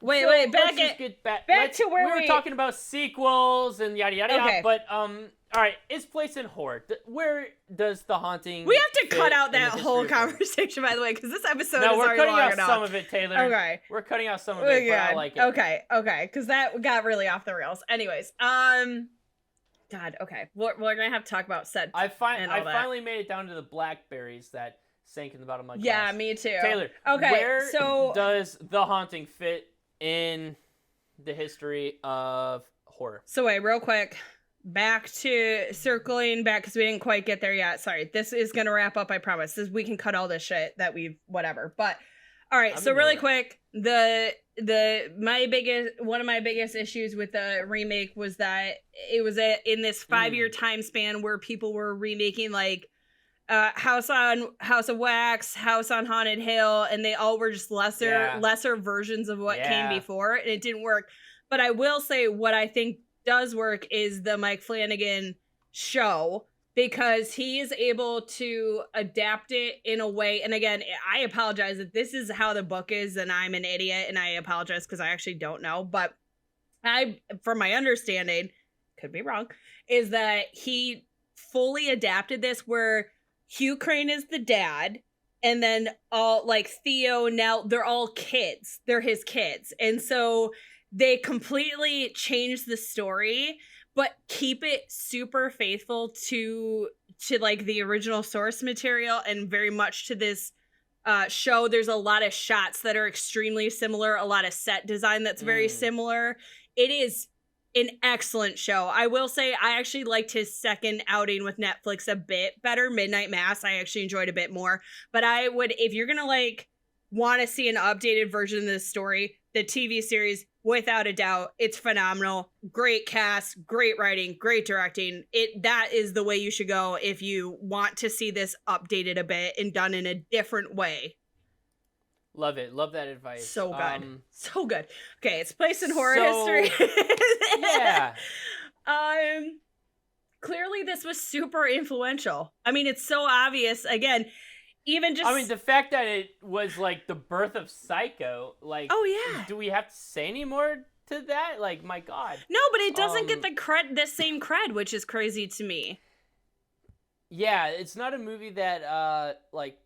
Wait, back to where we were talking about sequels and yada yada yada. But all right, it's placed in horror. Where does The Haunting? We have to cut out that whole conversation, by the way, because this episode is already long enough. No, we're cutting out some of it, Taylor. Okay, we're cutting out some of it, but I like it. Okay, because that got really off the rails. Anyways, God, okay, we're gonna have to talk about set. I finally made it down to the blackberries that sank in the bottom of my glass. Yeah, me too. Taylor, where does The Haunting fit in the history of horror? So wait, real quick. Circling back because we didn't quite get there yet. Sorry, this is gonna wrap up. I promise. We can cut all this shit that we've whatever. But all right, so really quick, one of my biggest issues with the remake was that it was in this 5-year time span where people were remaking like House of Wax, House on Haunted Hill, and they all were just lesser versions of what came before, and it didn't work. But I will say what I think does work is the Mike Flanagan show, because he is able to adapt it in a way. And again, I apologize if this is how the book is and I'm an idiot, and I apologize because I actually don't know. But from my understanding, could be wrong, is that he fully adapted this where Hugh Crane is the dad, and then all like Theo, now they're all kids. They're his kids. And so they completely change the story, but keep it super faithful to like the original source material and very much to this show. There's a lot of shots that are extremely similar, a lot of set design that's very similar. It is an excellent show. I will say I actually liked his second outing with Netflix a bit better. Midnight Mass, I actually enjoyed a bit more. But I would, if you're gonna like want to see an updated version of this story, the TV series, without a doubt, it's phenomenal. Great cast, great writing, great directing. That is the way you should go if you want to see this updated a bit and done in a different way. Love it. Love that advice. So good. So good. Okay, it's placed in horror history. Yeah. Clearly this was super influential. I mean, it's so obvious. Again, even just... I mean, the fact that it was, like, the birth of Psycho, like... Oh, yeah. Do we have to say any more to that? Like, my God. No, but it doesn't get the same cred, which is crazy to me. Yeah, it's not a movie that, like,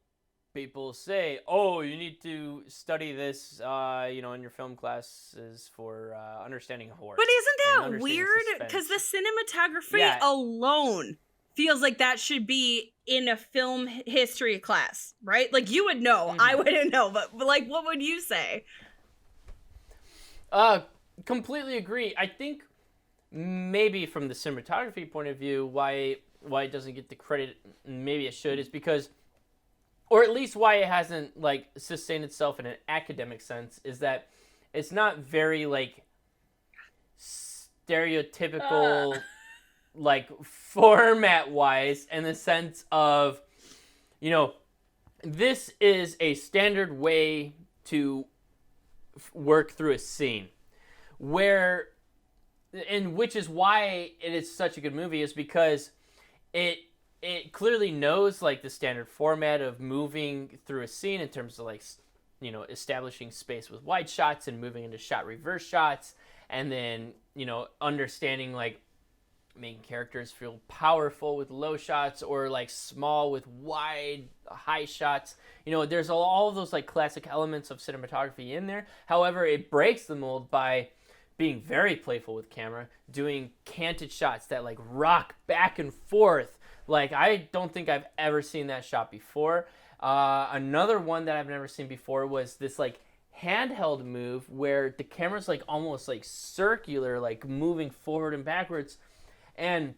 people say, oh, you need to study this, in your film classes for understanding horror. But isn't that weird? Because the cinematography alone feels like that should be in a film history class, right? Like, you would know. Mm-hmm. I wouldn't know, but, like, what would you say? Completely agree. I think maybe from the cinematography point of view, why it doesn't get the credit maybe it should is because, or at least why it hasn't, like, sustained itself in an academic sense, is that it's not very, like, stereotypical, like, format-wise, in the sense of, this is a standard way to work through a scene. Which is why it is such a good movie, is because it clearly knows, like, the standard format of moving through a scene in terms of, like, establishing space with wide shots and moving into shot reverse shots, and then, understanding, like, making characters feel powerful with low shots or, like, small with wide high shots. There's all of those, like, classic elements of cinematography in there. However, it breaks the mold by being very playful with camera, doing canted shots that, like, rock back and forth. Like, I don't think I've ever seen that shot before. Another one that I've never seen before was this, like, handheld move where the camera's, like, almost, like, circular, like, moving forward and backwards, and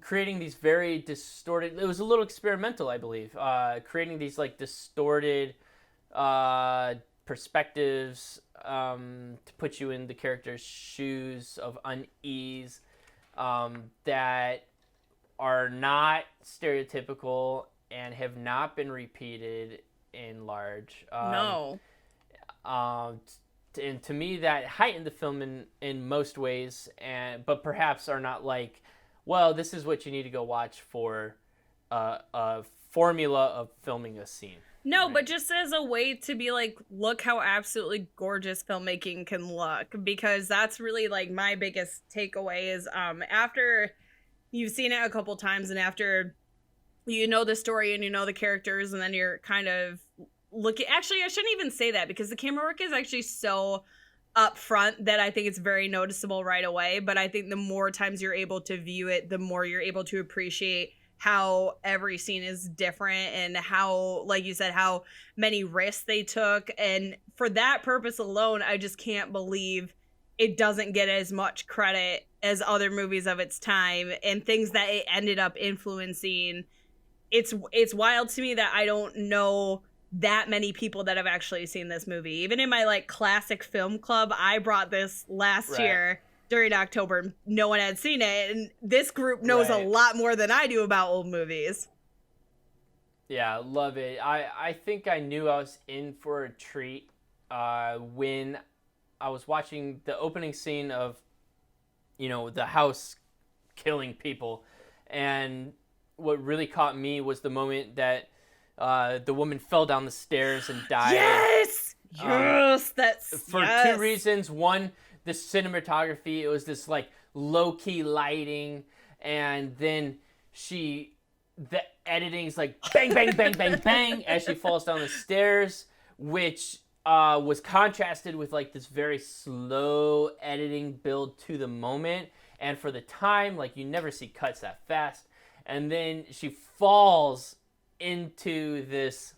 creating these very distorted... It was a little experimental, I believe. Creating these, like, distorted perspectives to put you in the character's shoes of unease that are not stereotypical and have not been repeated in large. No. And to me, that heightened the film in most ways, but perhaps are not like, well, this is what you need to go watch for a formula of filming a scene. No, right? But just as a way to be like, look how absolutely gorgeous filmmaking can look, because that's really, like, my biggest takeaway is after you've seen it a couple times and after you know the story and you know the characters, and then you're kind of looking... Actually, I shouldn't even say that, because the camera work is actually so upfront that I think it's very noticeable right away. But I think the more times you're able to view it, the more you're able to appreciate how every scene is different and how, like you said, how many risks they took. And for that purpose alone, I just can't believe it doesn't get as much credit as other movies of its time and things that it ended up influencing. It's wild to me that I don't know that many people that have actually seen this movie. Even in my, like, classic film club, I brought this last year during October. No one had seen it, and this group knows a lot more than I do about old movies. Yeah, love it. I think I knew I was in for a treat when I was watching the opening scene of, the house killing people. And what really caught me was the moment that the woman fell down the stairs and died. Yes! For two reasons. One, the cinematography, it was this, like, low-key lighting, and then the editing's like bang, bang, bang, bang, bang as she falls down the stairs, which was contrasted with, like, this very slow editing build to the moment, and for the time, like, you never see cuts that fast, and then she falls into this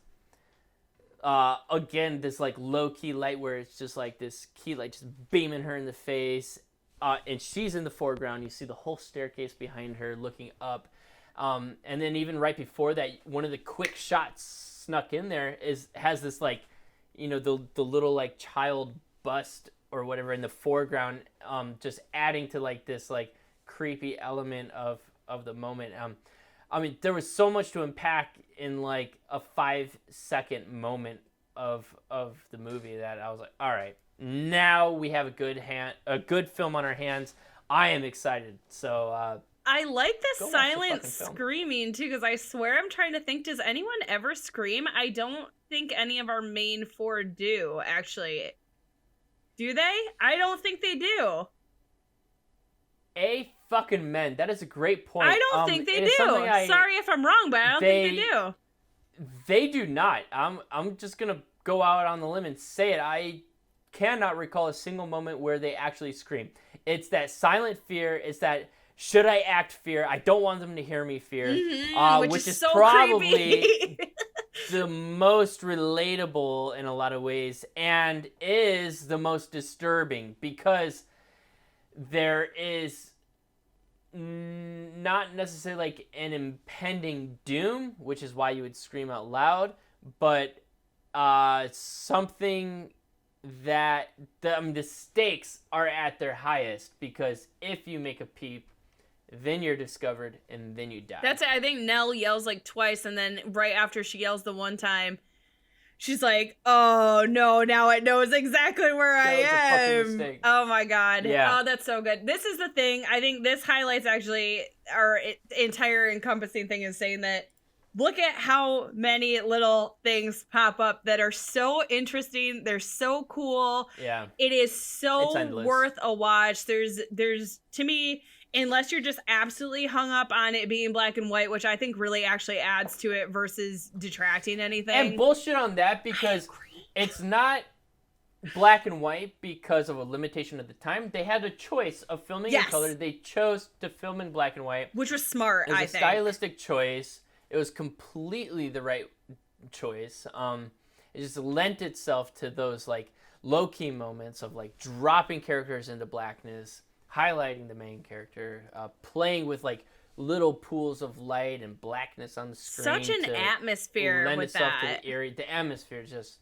again, this, like, low-key light where it's just, like, this key light just beaming her in the face, and she's in the foreground. You see the whole staircase behind her looking up, and then even right before that, one of the quick shots snuck in there has this, like, the little, like, child bust or whatever in the foreground, just adding to, like, this, like, creepy element of the moment. I mean, there was so much to unpack in, like, a 5-second moment of the movie that I was like, all right, now we have a good film on our hands. I am excited. So I like the silent screaming too, because I swear I'm trying to think, does anyone ever scream? I don't think any of our main 4 do, actually. Do they? I don't think they do. Amen. That is a great point. I don't think they do. Sorry if I'm wrong, but I don't think they do. They do not. I'm just gonna go out on the limb and say it. I cannot recall a single moment where they actually scream. It's that silent fear. It's that should I act fear? I don't want them to hear me fear. Which is so probably the most relatable in a lot of ways and is the most disturbing because there is not necessarily like an impending doom, which is why you would scream out loud, but something that the stakes are at their highest because if you make a peep, then you're discovered, and then you die. That's it. I think Nell yells like twice, and then right after she yells the one time, she's like, "Oh no! Now it knows exactly where I am." Oh my god! Yeah. Oh, that's so good. This is the thing. I think this highlights actually our entire encompassing thing is saying that. Look at how many little things pop up that are so interesting. They're so cool. Yeah. It is so worth a watch. There's to me. Unless you're just absolutely hung up on it being black and white, which I think really actually adds to it versus detracting anything. And bullshit on that because it's not black and white because of a limitation of the time. They had a choice of filming in color. They chose to film in black and white. Which was smart, I think. It was a stylistic choice. It was completely the right choice. It just lent itself to those like low-key moments of like dropping characters into blackness, highlighting the main character, playing with like little pools of light and blackness on the screen. Such an atmosphere with that. The atmosphere just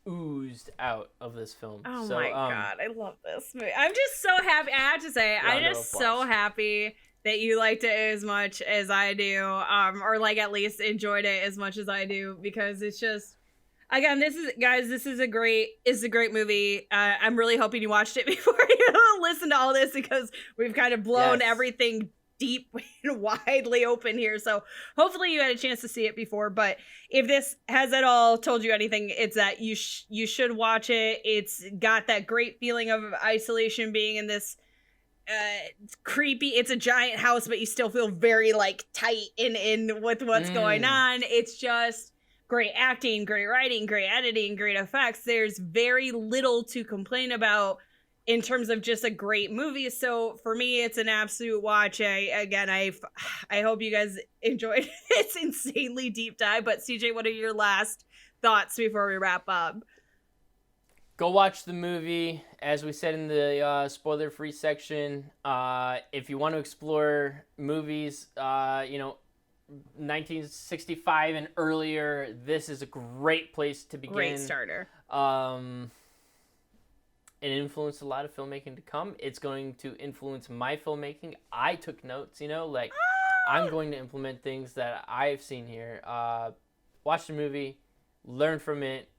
oozed out of this film. Oh my god, I love this movie. I'm just so happy. I have to say, I'm just so happy that you liked it as much as I do, or like at least enjoyed it as much as I do, because it's just. Again, this is a great movie. I'm really hoping you watched it before you listen to all this because we've kind of blown everything deep and widely open here. So hopefully you had a chance to see it before. But if this has at all told you anything, it's that you should watch it. It's got that great feeling of isolation, being in this creepy. It's a giant house, but you still feel very like tight in with what's going on. It's just. Great acting, great writing, great editing, great effects. There's very little to complain about in terms of just a great movie. So for me, it's an absolute watch. I hope you guys enjoyed this insanely deep dive. But CJ, what are your last thoughts before we wrap up? Go watch the movie. As we said in the spoiler-free section, if you want to explore movies, 1965 and earlier, this is a great place to begin. Great starter. It influenced a lot of filmmaking to come. It's going to influence my filmmaking. I took notes, I'm going to implement things that I've seen here. Watch the movie, learn from it,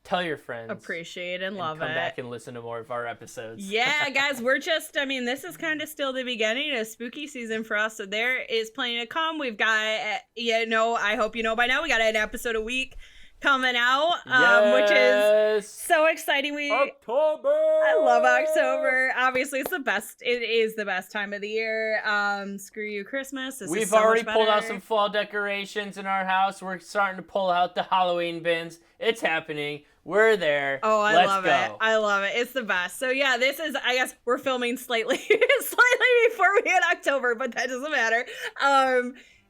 tell your friends. Appreciate and love it. Come back and listen to more of our episodes. Yeah, guys, this is kind of still the beginning of spooky season for us. So there is plenty to come. We've got, I hope you know by now, we got an episode a week coming out, which is so exciting. October! I love October. Obviously, it's the best. It is the best time of the year. Screw you, Christmas. We've already pulled out some fall decorations in our house. We're starting to pull out the Halloween bins. It's happening. We're there. Oh, I love it. I love it. It's the best. So yeah, this is, I guess we're filming slightly before we hit October, but that doesn't matter.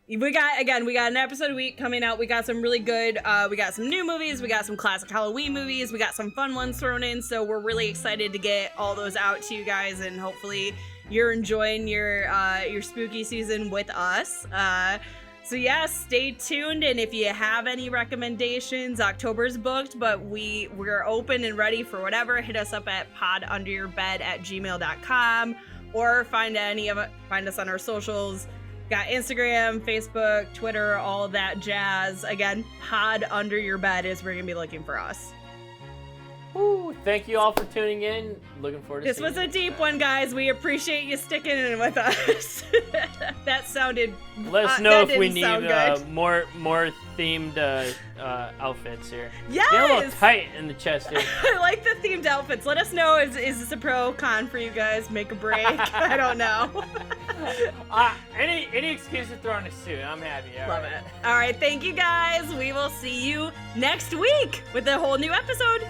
We got an episode a week coming out. We got some really good, we got some new movies. We got some classic Halloween movies. We got some fun ones thrown in. So we're really excited to get all those out to you guys. And hopefully you're enjoying your spooky season with us. So yeah, stay tuned, and if you have any recommendations, October's booked, but we're open and ready for whatever. Hit us up at podunderyourbed@gmail.com, or find us on our socials, Got Instagram, Facebook, Twitter, all of that jazz. Again, Pod Under Your Bed is where you're going to be looking for us. Woo, thank you all for tuning in. Looking forward to this was a deep one, guys. We appreciate you sticking in with us. That sounded let us know if we need more themed outfits here. Yes! Get a little tight in the chest here. I like the themed outfits. Let us know, is this a pro con for you guys? Make a break? I don't know. Any excuse to throw on a suit, I'm happy. Love it. All right, thank you guys. We will see you next week with a whole new episode.